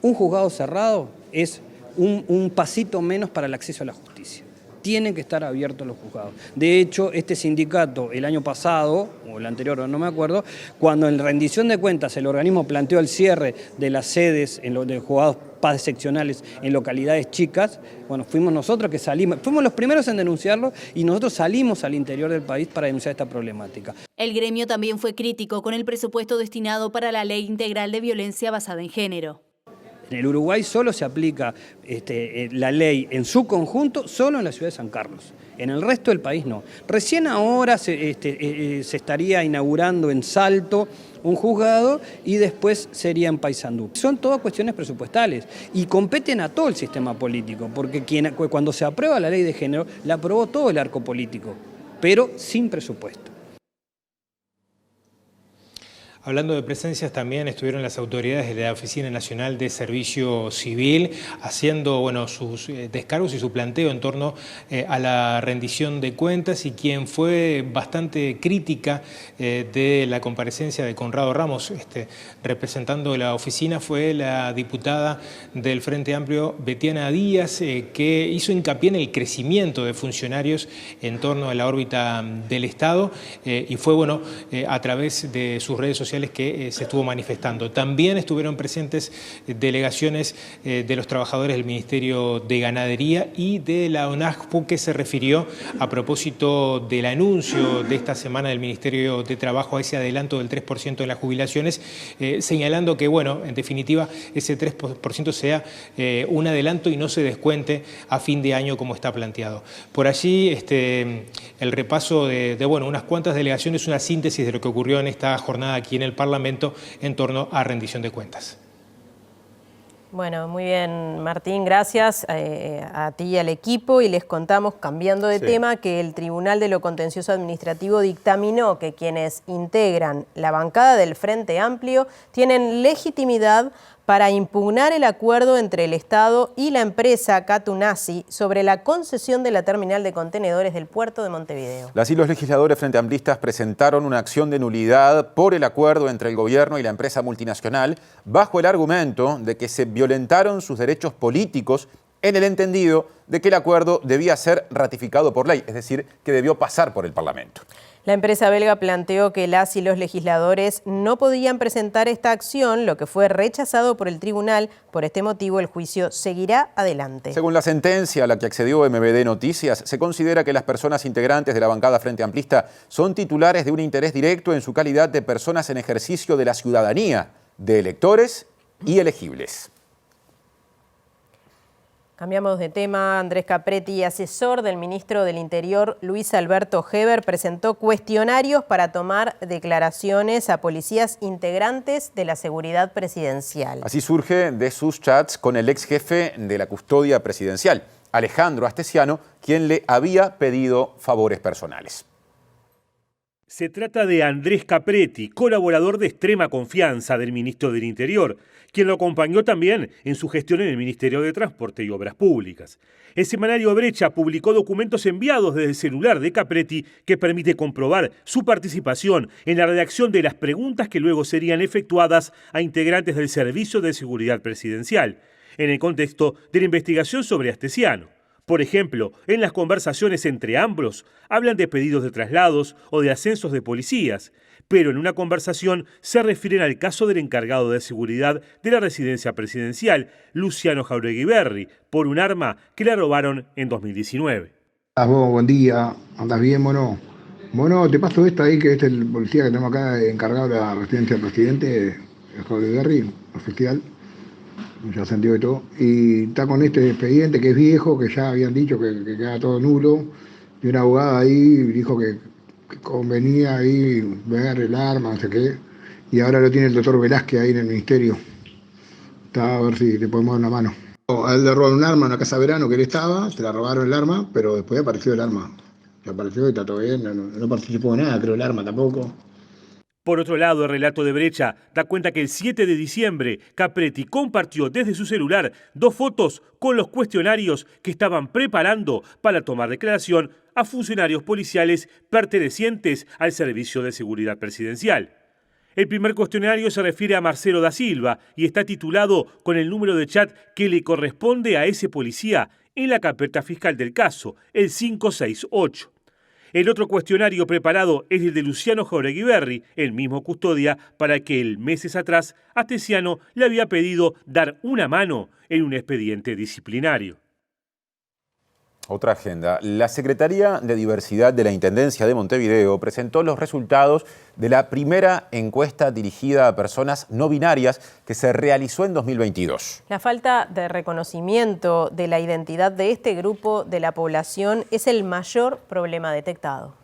Un juzgado cerrado es un pasito menos para el acceso a la justicia. Tienen que estar abiertos los juzgados. De hecho, este sindicato el año pasado, o el anterior, no me acuerdo, cuando en rendición de cuentas el organismo planteó el cierre de las sedes de juzgados seccionales en localidades chicas, bueno, fuimos nosotros que salimos, fuimos los primeros en denunciarlo y nosotros salimos al interior del país para denunciar esta problemática. El gremio también fue crítico con el presupuesto destinado para la Ley Integral de Violencia Basada en Género. En el Uruguay solo se aplica la ley en su conjunto solo en la ciudad de San Carlos. En el resto del país no. Recién ahora se estaría inaugurando en Salto un juzgado y después sería en Paysandú. Son todas cuestiones presupuestales y competen a todo el sistema político, porque cuando se aprueba la ley de género, la aprobó todo el arco político, pero sin presupuesto. Hablando de presencias, también estuvieron las autoridades de la Oficina Nacional de Servicio Civil haciendo sus descargos y su planteo en torno a la rendición de cuentas, y quien fue bastante crítica de la comparecencia de Conrado Ramos representando la oficina fue la diputada del Frente Amplio, Betiana Díaz, que hizo hincapié en el crecimiento de funcionarios en torno a la órbita del Estado y fue a través de sus redes sociales que se estuvo manifestando. También estuvieron presentes delegaciones de los trabajadores del Ministerio de Ganadería y de la ONAJPU, que se refirió a propósito del anuncio de esta semana del Ministerio de Trabajo a ese adelanto del 3% en las jubilaciones, señalando que, en definitiva, ese 3% sea un adelanto y no se descuente a fin de año como está planteado. Por allí, el repaso de unas cuantas delegaciones, una síntesis de lo que ocurrió en esta jornada aquí en el Parlamento en torno a rendición de cuentas. Bueno, muy bien, Martín, gracias a ti y al equipo, y les contamos, cambiando de tema, que el Tribunal de lo Contencioso Administrativo dictaminó que quienes integran la bancada del Frente Amplio tienen legitimidad para impugnar el acuerdo entre el Estado y la empresa Catunasi sobre la concesión de la terminal de contenedores del puerto de Montevideo. Las y los legisladores frente amplistas presentaron una acción de nulidad por el acuerdo entre el gobierno y la empresa multinacional bajo el argumento de que se violentaron sus derechos políticos en el entendido de que el acuerdo debía ser ratificado por ley, es decir, que debió pasar por el Parlamento. La empresa belga planteó que las y los legisladores no podían presentar esta acción, lo que fue rechazado por el tribunal. Por este motivo, el juicio seguirá adelante. Según la sentencia a la que accedió MBD Noticias, se considera que las personas integrantes de la bancada Frente Amplista son titulares de un interés directo en su calidad de personas en ejercicio de la ciudadanía, de electores y elegibles. Cambiamos de tema. Andrés Capretti, asesor del ministro del Interior, Luis Alberto Heber, presentó cuestionarios para tomar declaraciones a policías integrantes de la seguridad presidencial. Así surge de sus chats con el ex jefe de la custodia presidencial, Alejandro Astesiano, quien le había pedido favores personales. Se trata de Andrés Capretti, colaborador de extrema confianza del ministro del Interior, quien lo acompañó también en su gestión en el Ministerio de Transporte y Obras Públicas. El semanario Brecha publicó documentos enviados desde el celular de Capretti que permite comprobar su participación en la redacción de las preguntas que luego serían efectuadas a integrantes del Servicio de Seguridad Presidencial, en el contexto de la investigación sobre Astesiano. Por ejemplo, en las conversaciones entre ambos hablan de pedidos de traslados o de ascensos de policías, pero en una conversación se refieren al caso del encargado de seguridad de la residencia presidencial, Luciano Jauregui Berri, por un arma que le robaron en 2019. Vos, buen día, ¿andás bien, mono? Mono, te paso esta ahí, que es el policía que tenemos acá encargado de la residencia del presidente, Jauregui Berri, oficial. Ya sentido y todo, y está con este expediente que es viejo, que ya habían dicho que queda todo nulo, y una abogada ahí dijo que convenía ahí ver el arma, no sé qué, y ahora lo tiene el doctor Velázquez ahí en el ministerio. Está a ver si le podemos dar una mano. A él le robaron un arma en una casa de verano que él estaba, se la robaron el arma, pero después apareció el arma. Se apareció y está todo bien, no participó de nada, creo el arma tampoco. Por otro lado, el relato de Brecha da cuenta que el 7 de diciembre Capretti compartió desde su celular 2 fotos con los cuestionarios que estaban preparando para tomar declaración a funcionarios policiales pertenecientes al Servicio de Seguridad Presidencial. El primer cuestionario se refiere a Marcelo da Silva y está titulado con el número de chat que le corresponde a ese policía en la carpeta fiscal del caso, el 568. El otro cuestionario preparado es el de Luciano Jauregui Berri, el mismo custodia para que meses atrás Astesiano le había pedido dar una mano en un expediente disciplinario. Otra agenda. La Secretaría de Diversidad de la Intendencia de Montevideo presentó los resultados de la primera encuesta dirigida a personas no binarias que se realizó en 2022. La falta de reconocimiento de la identidad de este grupo de la población es el mayor problema detectado.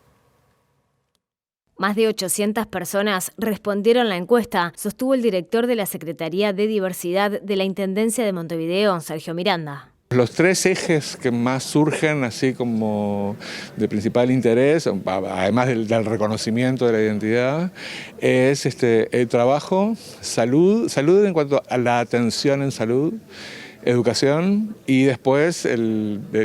Más de 800 personas respondieron la encuesta, sostuvo el director de la Secretaría de Diversidad de la Intendencia de Montevideo, Sergio Miranda. Los 3 ejes que más surgen así como de principal interés, además del reconocimiento de la identidad, es el trabajo, salud en cuanto a la atención en salud, educación y después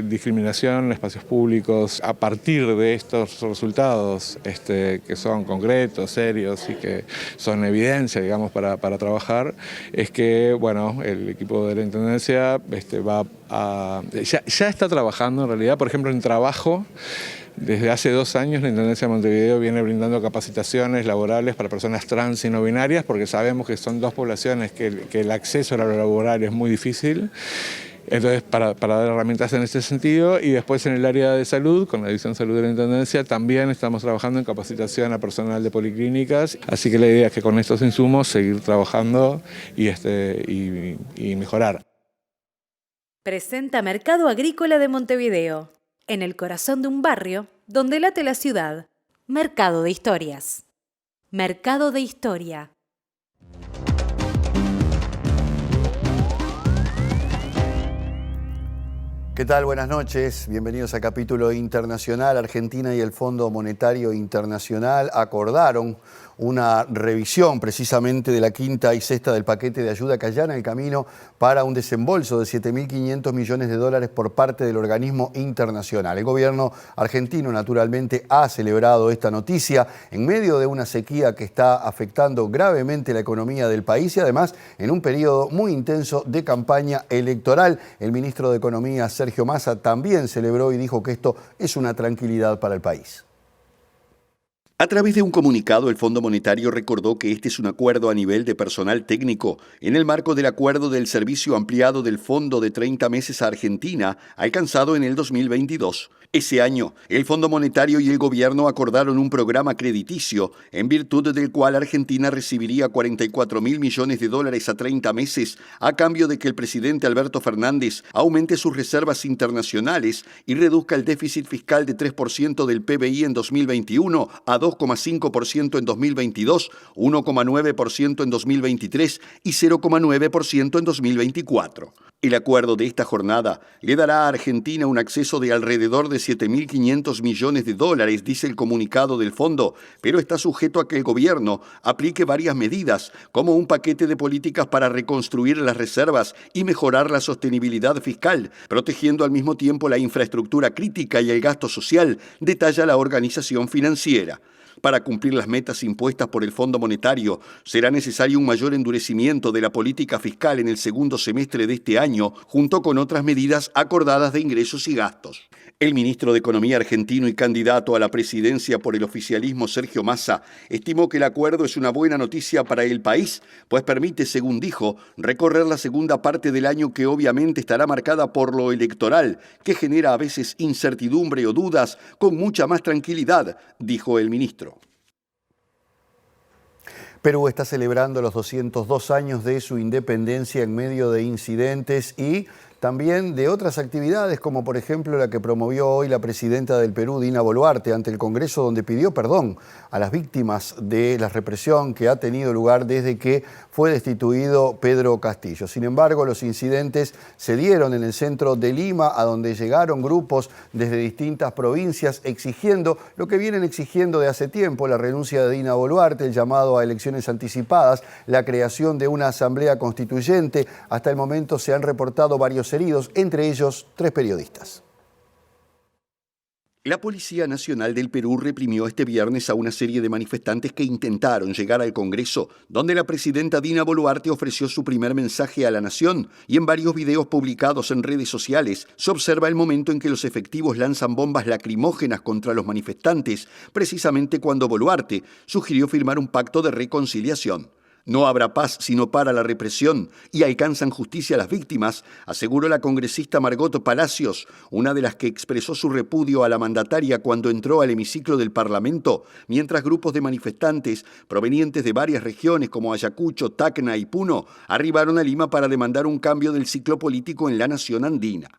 discriminación en espacios públicos. A partir de estos resultados que son concretos, serios y que son evidencia, digamos, para trabajar, es que bueno, el equipo de la Intendencia ya está trabajando en realidad, por ejemplo, en trabajo. Desde hace 2 años la Intendencia de Montevideo viene brindando capacitaciones laborales para personas trans y no binarias, porque sabemos que son 2 poblaciones que el acceso a lo laboral es muy difícil. Entonces, para dar herramientas en este sentido, y después en el área de salud, con la División de Salud de la Intendencia, también estamos trabajando en capacitación a personal de policlínicas, así que la idea es que con estos insumos seguir trabajando y mejorar. Presenta Mercado Agrícola de Montevideo, en el corazón de un barrio donde late la ciudad. Mercado de Historias. Mercado de Historia. ¿Qué tal? Buenas noches. Bienvenidos a Capítulo Internacional. Argentina y el Fondo Monetario Internacional acordaron una revisión precisamente de la quinta y sexta del paquete de ayuda que allana el camino para un desembolso de 7.500 millones de dólares por parte del organismo internacional. El gobierno argentino naturalmente ha celebrado esta noticia en medio de una sequía que está afectando gravemente la economía del país y además en un periodo muy intenso de campaña electoral. El ministro de Economía, Sergio Massa, también celebró y dijo que esto es una tranquilidad para el país. A través de un comunicado, el Fondo Monetario recordó que este es un acuerdo a nivel de personal técnico en el marco del acuerdo del servicio ampliado del Fondo de 30 meses a Argentina, alcanzado en el 2022. Ese año, el Fondo Monetario y el gobierno acordaron un programa crediticio, en virtud del cual Argentina recibiría 44.000 millones de dólares a 30 meses, a cambio de que el presidente Alberto Fernández aumente sus reservas internacionales y reduzca el déficit fiscal de 3% del PBI en 2021 a 2,5% en 2022, 1,9% en 2023 y 0,9% en 2024. El acuerdo de esta jornada le dará a Argentina un acceso de alrededor de 7.500 millones de dólares, dice el comunicado del fondo, pero está sujeto a que el gobierno aplique varias medidas, como un paquete de políticas para reconstruir las reservas y mejorar la sostenibilidad fiscal, protegiendo al mismo tiempo la infraestructura crítica y el gasto social, detalla la organización financiera. Para cumplir las metas impuestas por el Fondo Monetario, será necesario un mayor endurecimiento de la política fiscal en el segundo semestre de este año, junto con otras medidas acordadas de ingresos y gastos. El ministro de Economía argentino y candidato a la presidencia por el oficialismo, Sergio Massa, estimó que el acuerdo es una buena noticia para el país, pues permite, según dijo, recorrer la segunda parte del año que obviamente estará marcada por lo electoral, que genera a veces incertidumbre o dudas, con mucha más tranquilidad, dijo el ministro. Perú está celebrando los 202 años de su independencia en medio de incidentes y también de otras actividades, como por ejemplo la que promovió hoy la presidenta del Perú, Dina Boluarte, ante el Congreso, donde pidió perdón a las víctimas de la represión que ha tenido lugar desde que fue destituido Pedro Castillo. Sin embargo, los incidentes se dieron en el centro de Lima, a donde llegaron grupos desde distintas provincias exigiendo lo que vienen exigiendo de hace tiempo: la renuncia de Dina Boluarte, el llamado a elecciones anticipadas, la creación de una asamblea constituyente. Hasta el momento se han reportado varios heridos, entre ellos 3 periodistas. La Policía Nacional del Perú reprimió este viernes a una serie de manifestantes que intentaron llegar al Congreso, donde la presidenta Dina Boluarte ofreció su primer mensaje a la nación, y en varios videos publicados en redes sociales se observa el momento en que los efectivos lanzan bombas lacrimógenas contra los manifestantes, precisamente cuando Boluarte sugirió firmar un pacto de reconciliación. No habrá paz sino para la represión y alcanzan justicia las víctimas, aseguró la congresista Margot Palacios, una de las que expresó su repudio a la mandataria cuando entró al hemiciclo del Parlamento, mientras grupos de manifestantes provenientes de varias regiones como Ayacucho, Tacna y Puno arribaron a Lima para demandar un cambio del ciclo político en la nación andina.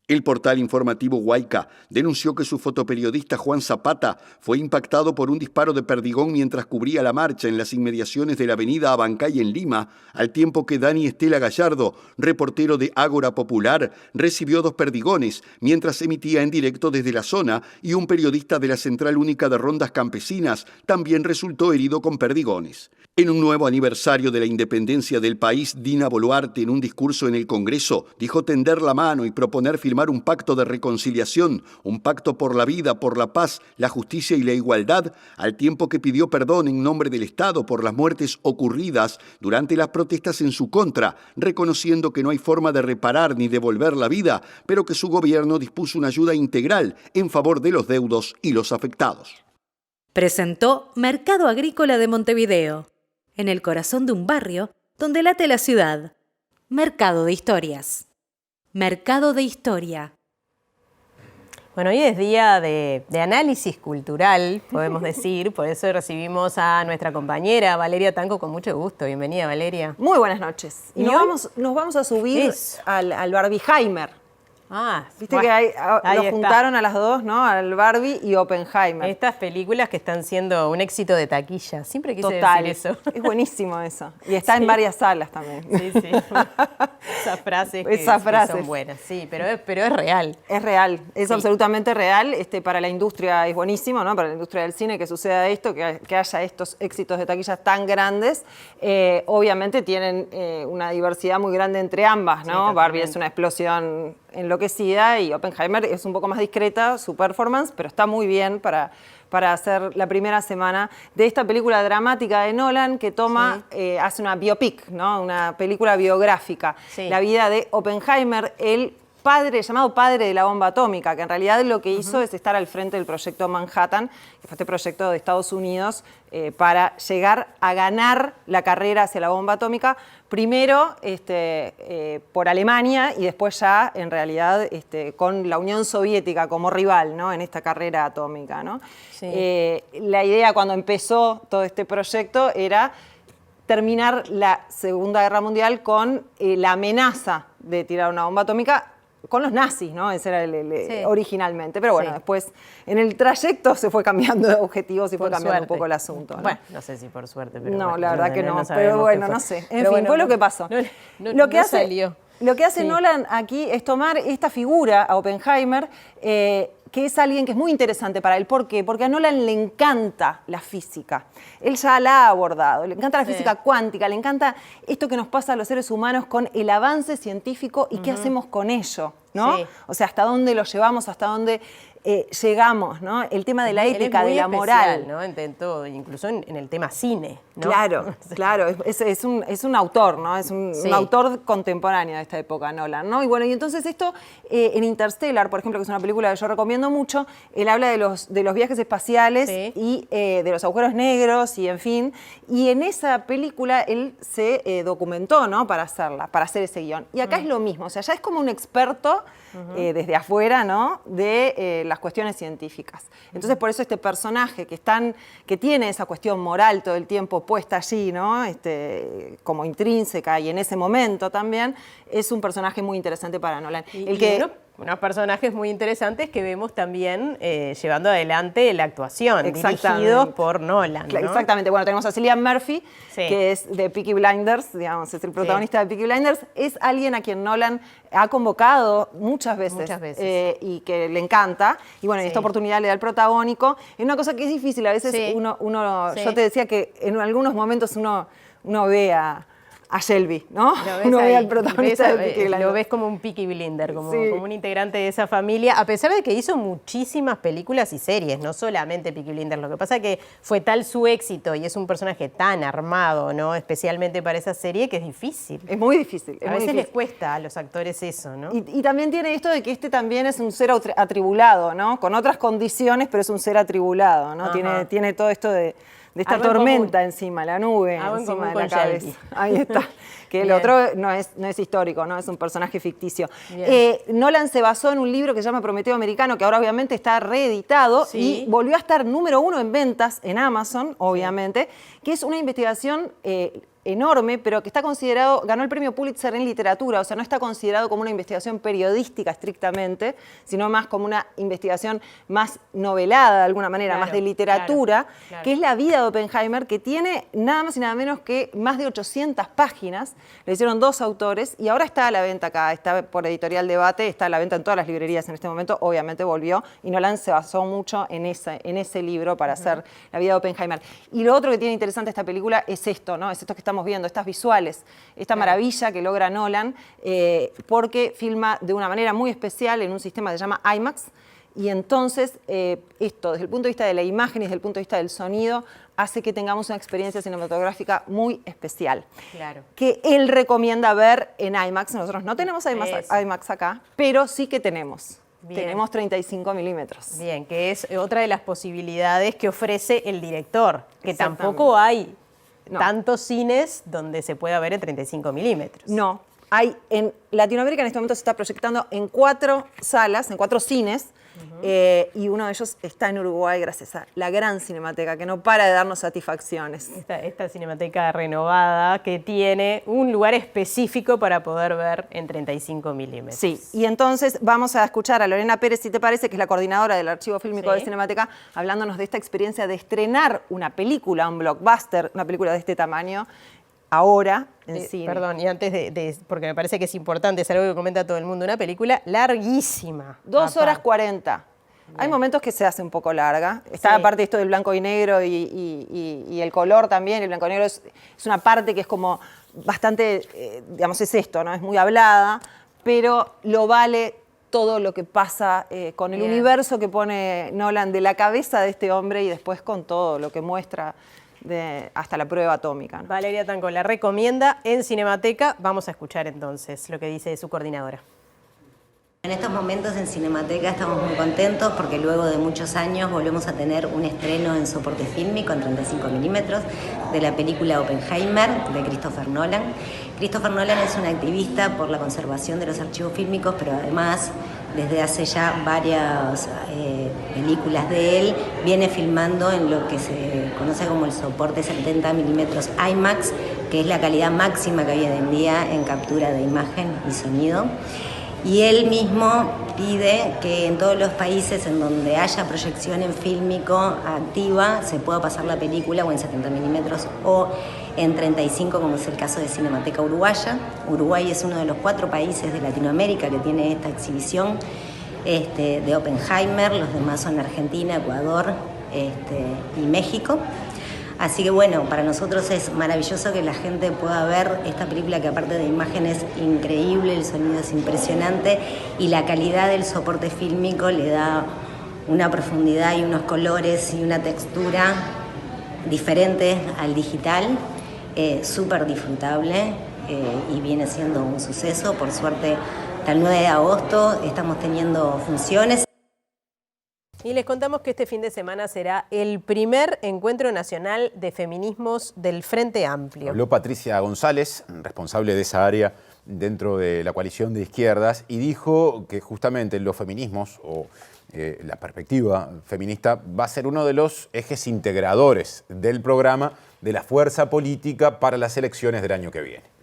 El portal informativo Huayca denunció que su fotoperiodista Juan Zapata fue impactado por un disparo de perdigón mientras cubría la marcha en las inmediaciones de la avenida Abancay en Lima, al tiempo que Dani Estela Gallardo, reportero de Ágora Popular, recibió 2 perdigones mientras emitía en directo desde la zona, y un periodista de la Central Única de Rondas Campesinas también resultó herido con perdigones. En un nuevo aniversario de la independencia del país, Dina Boluarte, en un discurso en el Congreso, dijo tender la mano y proponer firmar un pacto de reconciliación, un pacto por la vida, por la paz, la justicia y la igualdad, al tiempo que pidió perdón en nombre del Estado por las muertes ocurridas durante las protestas en su contra, reconociendo que no hay forma de reparar ni devolver la vida, pero que su gobierno dispuso una ayuda integral en favor de los deudos y los afectados. Presentó Mercado Agrícola de Montevideo, en el corazón de un barrio donde late la ciudad. Mercado de Historias. Mercado de Historia. Bueno, hoy es día de análisis cultural, podemos decir, por eso recibimos a nuestra compañera Valeria Tanco con mucho gusto. Bienvenida, Valeria. Muy buenas noches. Y nos vamos a subir al Barbieheimer. Viste que lo juntaron a las dos, ¿no? Al Barbie y Oppenheimer. Estas películas que están siendo un éxito de taquilla. Siempre quise decir eso. Es buenísimo eso. Y está en varias salas también. Sí. Esas frases que son buenas. Sí, pero es real. Es real. Es absolutamente real. Para la industria es buenísimo, ¿no? Para la industria del cine que suceda esto, que haya estos éxitos de taquilla tan grandes. Obviamente tienen una diversidad muy grande entre ambas, ¿no? Sí, Barbie es una explosión enloquecida y Oppenheimer es un poco más discreta su performance, pero está muy bien para hacer la primera semana de esta película dramática de Nolan que hace una biopic, ¿no? Una película biográfica. Sí. La vida de Oppenheimer, el llamado padre de la bomba atómica, que en realidad lo que hizo es estar al frente del proyecto Manhattan, que fue este proyecto de Estados Unidos para llegar a ganar la carrera hacia la bomba atómica, primero por Alemania y después ya en realidad con la Unión Soviética como rival, ¿no?, en esta carrera atómica, ¿no? Sí. La idea cuando empezó todo este proyecto era terminar la Segunda Guerra Mundial con la amenaza de tirar una bomba atómica con los nazis, ¿no? Ese era originalmente. Pero bueno, después en el trayecto se fue cambiando de objetivos y fue cambiando un poco el asunto, ¿no? Bueno, no sé si por suerte, pero no, bueno, la verdad que no. Pero bueno, no sé. En fin, fue lo que pasó. Lo que hace Nolan aquí es tomar esta figura a Oppenheimer, que es alguien que es muy interesante para él. ¿Por qué? Porque a Nolan le encanta la física. Él ya la ha abordado. Le encanta la física cuántica, le encanta esto que nos pasa a los seres humanos con el avance científico y qué hacemos con ello, ¿no? Sí. O sea, hasta dónde lo llevamos, hasta dónde llegamos, ¿no? El tema de la ética, de la moral, ¿no? Intentó, incluso en el tema cine, ¿no? Claro, es un autor, ¿no? Es un autor contemporáneo de esta época, Nolan, ¿no? Y bueno, y entonces esto en Interstellar, por ejemplo, que es una película que yo recomiendo mucho, él habla de los viajes espaciales y de los agujeros negros y en fin, y en esa película él se documentó, ¿no? Para hacer ese guión. Y acá es lo mismo, o sea, ya es como un experto desde afuera, ¿no? De las cuestiones científicas. Entonces, por eso este personaje que tiene esa cuestión moral todo el tiempo puesta allí, ¿no? Como intrínseca y en ese momento también, es un personaje muy interesante para Nolan. Unos personajes muy interesantes que vemos también llevando adelante la actuación, dirigidos por Nolan, ¿no? Exactamente. Bueno, tenemos a Cillian Murphy, que es de Peaky Blinders, digamos, es el protagonista de Peaky Blinders. Es alguien a quien Nolan ha convocado muchas veces. Y que le encanta. Y bueno, en esta oportunidad le da el protagónico. Es una cosa que es difícil. A veces yo te decía que en algunos momentos uno ve a Shelby, ¿no? Uno ve al protagonista de Peaky Blinders. Lo ves como un Peaky Blinder, como un integrante de esa familia, a pesar de que hizo muchísimas películas y series, no solamente Peaky Blinders. Lo que pasa es que fue tal su éxito y es un personaje tan armado, ¿no? Especialmente para esa serie, que es difícil. Es muy difícil. A veces les cuesta a los actores eso, ¿no? Y también tiene esto de que también es un ser atribulado, ¿no? Con otras condiciones, pero es un ser atribulado, ¿no? Tiene todo esto de esta tormenta encima, la nube encima de la cabeza. Ahí está. Que el otro no es histórico, ¿no? Es un personaje ficticio. Nolan se basó en un libro que se llama Prometeo Americano, que ahora obviamente está reeditado y volvió a estar número 1 en ventas en Amazon, obviamente, que es una investigación enorme, pero que está considerado, ganó el premio Pulitzer en literatura, o sea, no está considerado como una investigación periodística estrictamente, sino más como una investigación más novelada de alguna manera, más de literatura, que es la vida de Oppenheimer, que tiene nada más y nada menos que más de 800 páginas, le hicieron 2 autores y ahora está a la venta acá, está por Editorial Debate, está a la venta en todas las librerías en este momento, obviamente volvió, y Nolan se basó mucho en ese libro para hacer la vida de Oppenheimer. Y lo otro que tiene interesante esta película es esto, ¿no? Es esto que estamos viendo, estas visuales, esta maravilla que logra Nolan, porque filma de una manera muy especial en un sistema que se llama IMAX, y entonces esto, desde el punto de vista de la imagen y desde el punto de vista del sonido, hace que tengamos una experiencia cinematográfica muy especial. Que él recomienda ver en IMAX. Nosotros no tenemos IMAX acá, pero sí que tenemos. Tenemos 35 milímetros. Bien, que es otra de las posibilidades que ofrece el director, que tampoco hay tantos cines donde se pueda ver en 35 milímetros. No, en Latinoamérica en este momento se está proyectando en 4 salas, en 4 cines, y uno de ellos está en Uruguay gracias a la gran Cinemateca, que no para de darnos satisfacciones. Esta Cinemateca renovada que tiene un lugar específico para poder ver en 35 milímetros. Sí, y entonces vamos a escuchar a Lorena Pérez, si te parece, que es la coordinadora del Archivo Fílmico de Cinemateca, hablándonos de esta experiencia de estrenar una película, un blockbuster, una película de este tamaño, ahora en cine. Perdón, y antes porque me parece que es importante, es algo que comenta todo el mundo, una película larguísima. 2 horas 40. Hay momentos que se hace un poco larga. Está aparte esto del blanco y negro y el color también. El blanco y negro es una parte que es como bastante, digamos, es esto, ¿no? Es muy hablada, pero lo vale todo lo que pasa con el universo que pone Nolan de la cabeza de este hombre y después con todo lo que muestra hasta la prueba atómica, ¿no? Valeria Tanco la recomienda en Cinemateca. Vamos a escuchar entonces lo que dice su coordinadora. En estos momentos en Cinemateca estamos muy contentos porque luego de muchos años volvemos a tener un estreno en soporte fílmico en 35 milímetros de la película Oppenheimer de Christopher Nolan. Christopher Nolan es un activista por la conservación de los archivos fílmicos, pero además desde hace ya varias películas de él viene filmando en lo que se conoce como el soporte 70 milímetros IMAX, que es la calidad máxima que hay hoy en día en captura de imagen y sonido. Y él mismo pide que en todos los países en donde haya proyección en fílmico activa se pueda pasar la película o en 70 milímetros o en 35, como es el caso de Cinemateca Uruguaya. Uruguay es uno de los 4 países de Latinoamérica que tiene esta exhibición de Oppenheimer. Los demás son Argentina, Ecuador y México. Así que bueno, para nosotros es maravilloso que la gente pueda ver esta película, que aparte de imagen es increíble, el sonido es impresionante y la calidad del soporte fílmico le da una profundidad y unos colores y una textura diferente al digital, súper disfrutable y viene siendo un suceso. Por suerte, hasta el 9 de agosto estamos teniendo funciones. Y les contamos que este fin de semana será el primer encuentro nacional de feminismos del Frente Amplio. Habló Patricia González, responsable de esa área dentro de la coalición de izquierdas, y dijo que justamente los feminismos o la perspectiva feminista va a ser uno de los ejes integradores del programa de la fuerza política para las elecciones del año que viene.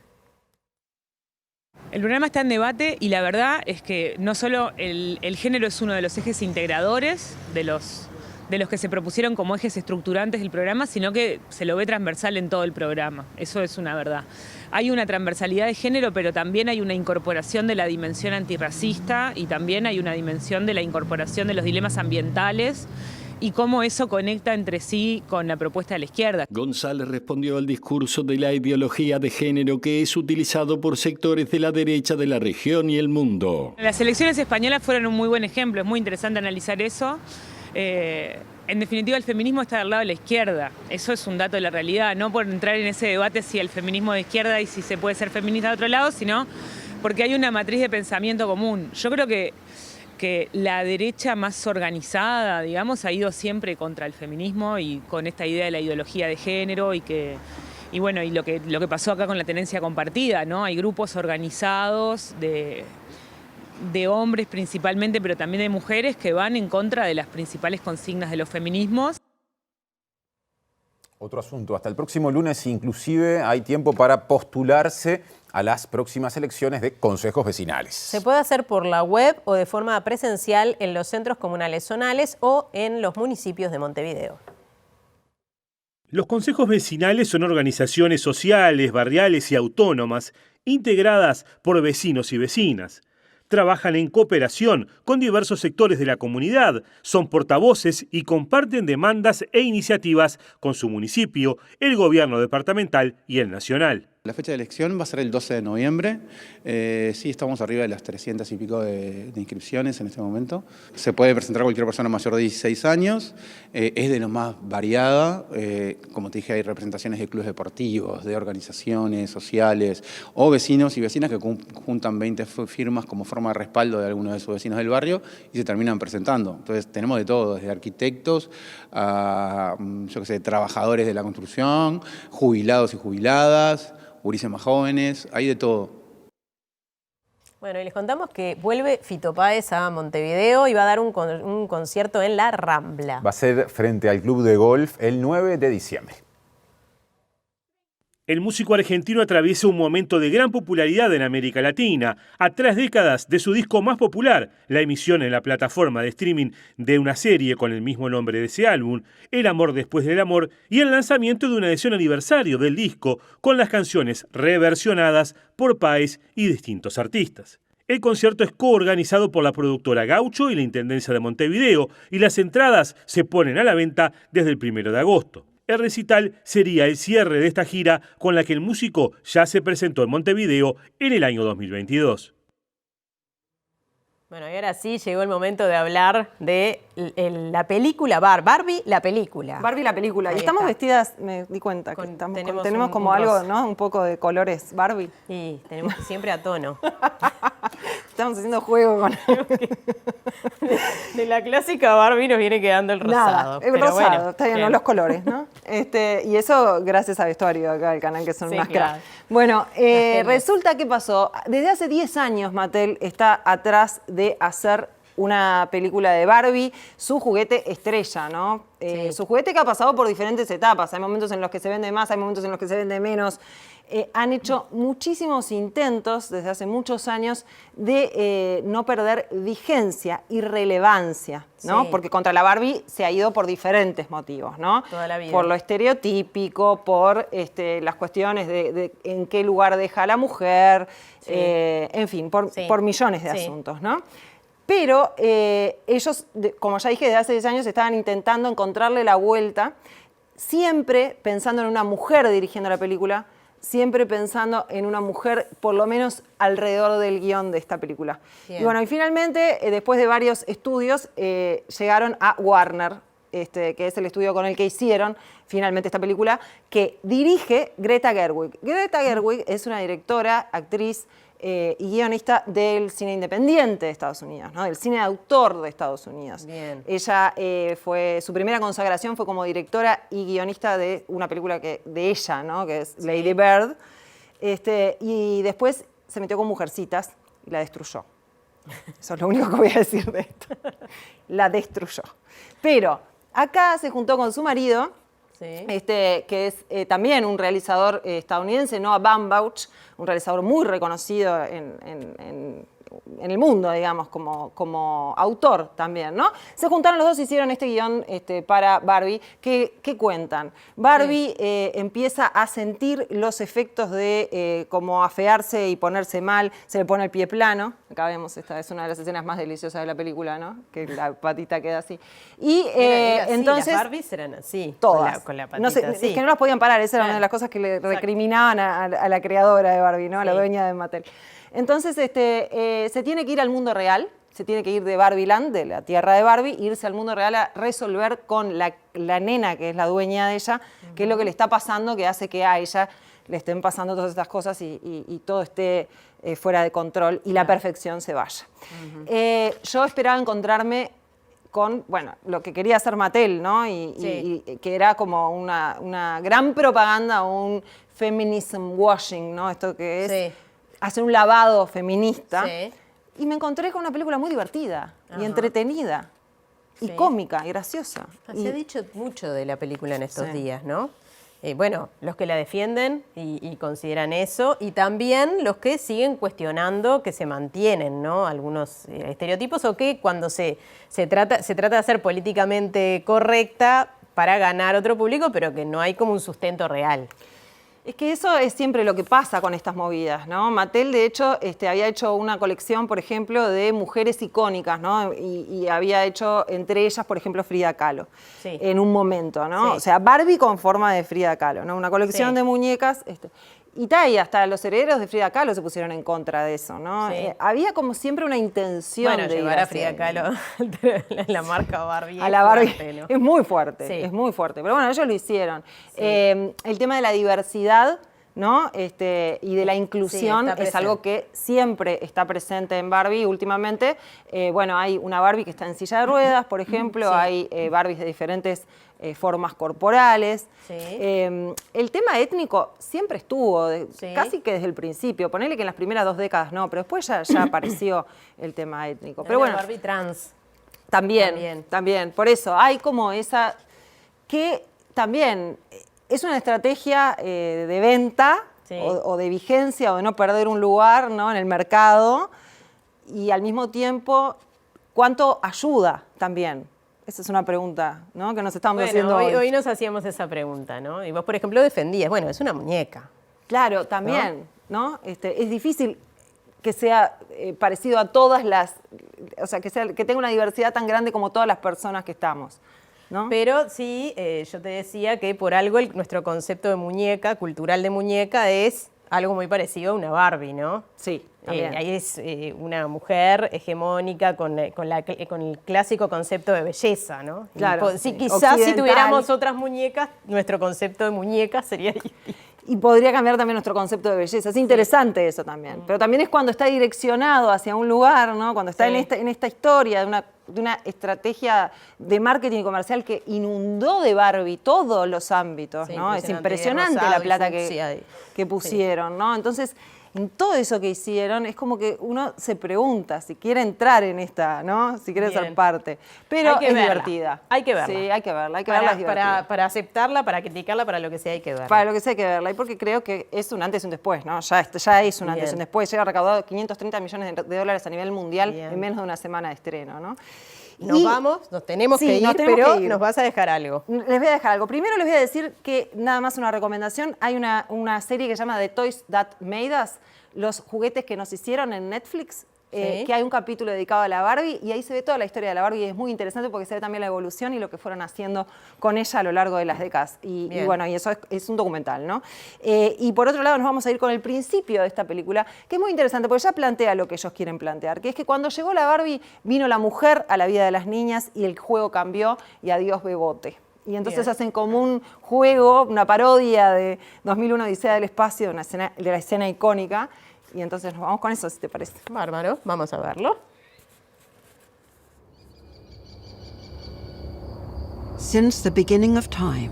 El programa está en debate y la verdad es que no solo el género es uno de los ejes integradores de los que se propusieron como ejes estructurantes del programa, sino que se lo ve transversal en todo el programa. Eso es una verdad. Hay una transversalidad de género, pero también hay una incorporación de la dimensión antirracista y también hay una dimensión de la incorporación de los dilemas ambientales y cómo eso conecta entre sí con la propuesta de la izquierda. González respondió al discurso de la ideología de género que es utilizado por sectores de la derecha de la región y el mundo. Las elecciones españolas fueron un muy buen ejemplo, es muy interesante analizar eso. En definitiva, el feminismo está del lado de la izquierda. Eso es un dato de la realidad, no por entrar en ese debate si el feminismo de izquierda y si se puede ser feminista de otro lado, sino porque hay una matriz de pensamiento común. Yo creo que la derecha más organizada, digamos, ha ido siempre contra el feminismo y con esta idea de la ideología de género y lo que pasó acá con la tenencia compartida, ¿no? Hay grupos organizados de hombres principalmente, pero también de mujeres que van en contra de las principales consignas de los feminismos. Otro asunto, hasta el próximo lunes inclusive hay tiempo para postularse a las próximas elecciones de consejos vecinales. Se puede hacer por la web o de forma presencial en los centros comunales zonales o en los municipios de Montevideo. Los consejos vecinales son organizaciones sociales, barriales y autónomas integradas por vecinos y vecinas. Trabajan en cooperación con diversos sectores de la comunidad, son portavoces y comparten demandas e iniciativas con su municipio, el gobierno departamental y el nacional. La fecha de elección va a ser el 12 de noviembre. Sí, estamos arriba de las 300 y pico de inscripciones en este momento. Se puede presentar cualquier persona mayor de 16 años. Es de lo más variada. Como te dije, hay representaciones de clubes deportivos, de organizaciones sociales o vecinos y vecinas que juntan 20 firmas como forma de respaldo de algunos de sus vecinos del barrio y se terminan presentando. Entonces tenemos de todo, desde arquitectos a, trabajadores de la construcción, jubilados y jubiladas, gurises más jóvenes, hay de todo. Bueno, y les contamos que vuelve Fito Páez a Montevideo y va a dar un concierto en la Rambla. Va a ser frente al Club de Golf el 9 de diciembre. El músico argentino atraviesa un momento de gran popularidad en América Latina. A 3 décadas de su disco más popular, la emisión en la plataforma de streaming de una serie con el mismo nombre de ese álbum, El amor después del amor, y el lanzamiento de una edición aniversario del disco con las canciones reversionadas por Páez y distintos artistas. El concierto es coorganizado por la productora Gaucho y la Intendencia de Montevideo, y las entradas se ponen a la venta desde el 1 de agosto. El recital sería el cierre de esta gira con la que el músico ya se presentó en Montevideo en el año 2022. Bueno, y ahora sí llegó el momento de hablar de la película Barbie, la película. Barbie, la película. Ahí y estamos está. vestidas, me di cuenta, que tenemos como algo, ¿no? Un poco de colores Barbie. Sí, tenemos siempre a tono. estamos haciendo juego con... De la clásica Barbie nos viene quedando el rosado. Nada, el pero rosado, bueno, está bien, bien. no los colores, ¿no? Y eso gracias a Vestuario acá del canal, que son Sí, unas claro. cracks. Bueno, resulta que pasó, desde hace 10 años Mattel está atrás de hacer una película de Barbie, su juguete estrella, ¿no? Su juguete que ha pasado por diferentes etapas. Hay momentos en los que se vende más, hay momentos en los que se vende menos. Han hecho muchísimos intentos desde hace muchos años de no perder vigencia y relevancia, ¿no? Sí. Porque contra la Barbie se ha ido por diferentes motivos, ¿no? Toda la vida. Por lo estereotípico, por las cuestiones de en qué lugar deja a la mujer, en fin, por millones de asuntos, ¿no? Pero ellos, como ya dije, desde hace 10 años estaban intentando encontrarle la vuelta, siempre pensando en una mujer dirigiendo la película, siempre pensando en una mujer, por lo menos alrededor del guión de esta película. Bien. Y bueno, y finalmente, después de varios estudios, llegaron a Warner, que es el estudio con el que hicieron finalmente esta película, que dirige Greta Gerwig. Greta Gerwig es una directora, actriz, y guionista del cine independiente de Estados Unidos, ¿no? Del cine de autor de Estados Unidos. Bien. Ella su primera consagración fue como directora y guionista de una película de ella, ¿no? Que es Lady Bird. Y después se metió con Mujercitas y la destruyó. Eso es lo único que voy a decir de esto. La destruyó. Pero acá se juntó con su marido, que es también un realizador estadounidense, Noah Baumbach, un realizador muy reconocido en el mundo, digamos, como autor también, ¿no? Se juntaron los dos y hicieron este guión para Barbie. ¿Qué cuentan? Barbie empieza a sentir los efectos de como afearse y ponerse mal, se le pone el pie plano. Acá vemos, esta es una de las escenas más deliciosas de la película, ¿no? Que la patita queda así. Y Era así, entonces... las Barbies eran así. Todas. Con la patita No sé, así. es que no las podían parar, esa era una de las cosas que le recriminaban a la creadora de Barbie, ¿no? A la dueña de Mattel. Entonces, se tiene que ir al mundo real, se tiene que ir de Barbieland, de la tierra de Barbie, e irse al mundo real a resolver con la nena, que es la dueña de ella, qué es lo que le está pasando, que hace que a ella le estén pasando todas estas cosas y todo esté fuera de control y la perfección se vaya. Yo esperaba encontrarme con, bueno, lo que quería hacer Mattel, ¿no? Y que era como una gran propaganda, un feminism washing, ¿no? Esto que es hacer un lavado feminista. Y me encontré con una película muy divertida y entretenida y cómica y graciosa. Se ha dicho mucho de la película en estos días, ¿no? Bueno, los que la defienden y consideran eso, y también los que siguen cuestionando que se mantienen, ¿no? Algunos estereotipos, o que cuando se trata de hacer políticamente correcta para ganar otro público, pero que no hay como un sustento real. Es que eso es siempre lo que pasa con estas movidas, ¿no? Mattel, de hecho, había hecho una colección, por ejemplo, de mujeres icónicas, ¿no? Y había hecho entre ellas, por ejemplo, Frida Kahlo, en un momento, ¿no? O sea, Barbie con forma de Frida Kahlo, ¿no? Una colección de muñecas. Y hasta los herederos de Frida Kahlo se pusieron en contra de eso, ¿no? Había como siempre una intención de llevar a Frida Kahlo la marca Barbie. A la Barbie fuerte, ¿no? es muy fuerte, es muy fuerte. Pero bueno, ellos lo hicieron. El tema de la diversidad, ¿no? Y de la inclusión es algo que siempre está presente en Barbie últimamente. Bueno, hay una Barbie que está en silla de ruedas, por ejemplo, hay Barbies de diferentes formas corporales. El tema étnico siempre estuvo, casi que desde el principio. Ponele que en las primeras 2 décadas no, pero después ya apareció el tema étnico. Pero bueno, Barbie trans. También. Por eso hay como esa que también es una estrategia de venta o de vigencia o de no perder un lugar, ¿no? En el mercado, y al mismo tiempo, ¿cuánto ayuda también? Esa es una pregunta, ¿no? Que nos estamos haciendo hoy nos hacíamos esa pregunta, ¿no? Y vos, por ejemplo, defendías, bueno, es una muñeca. Claro, también, ¿no? Es difícil que sea parecido a todas las, o sea, que tenga una diversidad tan grande como todas las personas que estamos, ¿no? Pero sí, yo te decía que por algo nuestro concepto de muñeca, cultural de muñeca, es algo muy parecido a una Barbie, ¿no? Sí, también. Ahí es una mujer hegemónica con el clásico concepto de belleza, ¿no? Claro. Quizás si tuviéramos otras muñecas, nuestro concepto de muñeca sería distinto. Y podría cambiar también nuestro concepto de belleza. Es interesante eso también. Pero también es cuando está direccionado hacia un lugar, ¿no? Cuando está en esta historia de una estrategia de marketing y comercial que inundó de Barbie todos los ámbitos, ¿no? Es impresionante la plata que pusieron, ¿no? Entonces, en todo eso que hicieron, es como que uno se pregunta si quiere entrar en esta, ¿no? Si quiere ser parte. Pero es divertida. Hay que verla. Sí, hay que verla. Hay que verla, es divertida. Para aceptarla, para criticarla, para lo que sea hay que verla. Para lo que sea hay que verla. Y porque creo que es un antes y un después, ¿no? Ya es un antes y un después. Llega recaudado 530 millones de dólares a nivel mundial en menos de una semana de estreno, ¿no? Nos tenemos que ir, pero nos vas a dejar algo. Les voy a dejar algo. Primero les voy a decir que, nada más una recomendación, hay una serie que se llama The Toys That Made Us, los juguetes que nos hicieron en Netflix, que hay un capítulo dedicado a la Barbie y ahí se ve toda la historia de la Barbie y es muy interesante porque se ve también la evolución y lo que fueron haciendo con ella a lo largo de las décadas. Y bueno, y eso es un documental, ¿no? Y por otro lado nos vamos a ir con el principio de esta película, que es muy interesante porque ya plantea lo que ellos quieren plantear, que es que cuando llegó la Barbie vino la mujer a la vida de las niñas y el juego cambió y adiós Bebote. Y entonces hacen como un juego, una parodia de 2001 Odisea del Espacio, de la escena icónica. Y entonces nos vamos con eso, si te parece. Bárbaro, vamos a verlo. Since the beginning of time,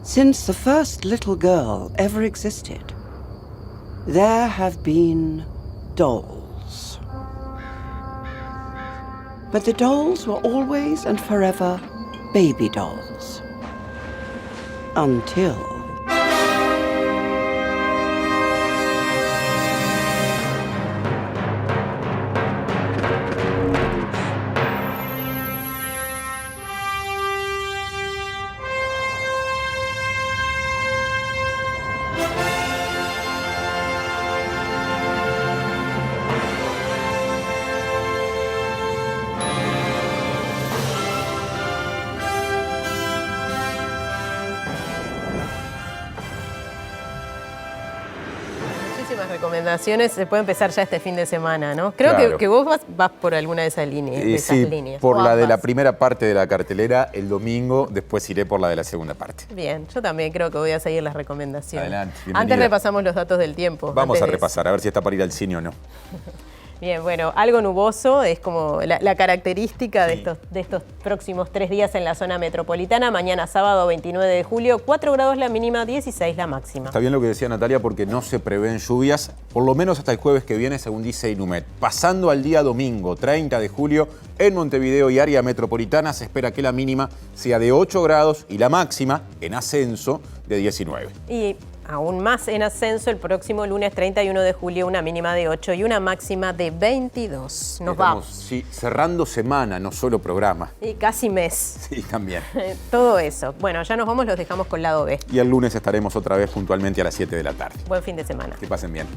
since the first little girl ever existed, there have been dolls. But the dolls were always and forever baby dolls. Until... Recomendaciones, se puede empezar ya este fin de semana, ¿no? Creo que vos vas por alguna de esas líneas. Sí, por la de la primera parte de la cartelera el domingo, después iré por la de la segunda parte. Bien, yo también creo que voy a seguir las recomendaciones. Adelante, antes repasamos los datos del tiempo. Vamos a repasar, a ver si está para ir al cine o no. Bien, bueno, algo nuboso es como la característica de estos próximos 3 días en la zona metropolitana. Mañana sábado 29 de julio, 4 grados la mínima, 16 la máxima. Está bien lo que decía Natalia porque no se prevén lluvias, por lo menos hasta el jueves que viene, según dice Inumet. Pasando al día domingo, 30 de julio, en Montevideo y área metropolitana se espera que la mínima sea de 8 grados y la máxima, en ascenso, de 19. Y aún más en ascenso el próximo lunes 31 de julio, una mínima de 8 y una máxima de 22. Nos vamos. Sí, cerrando semana, no solo programa. Y casi mes. Sí, también. Todo eso. Bueno, ya nos vamos, los dejamos con lado B. Y el lunes estaremos otra vez puntualmente a las 7 de la tarde. Buen fin de semana. Que pasen bien.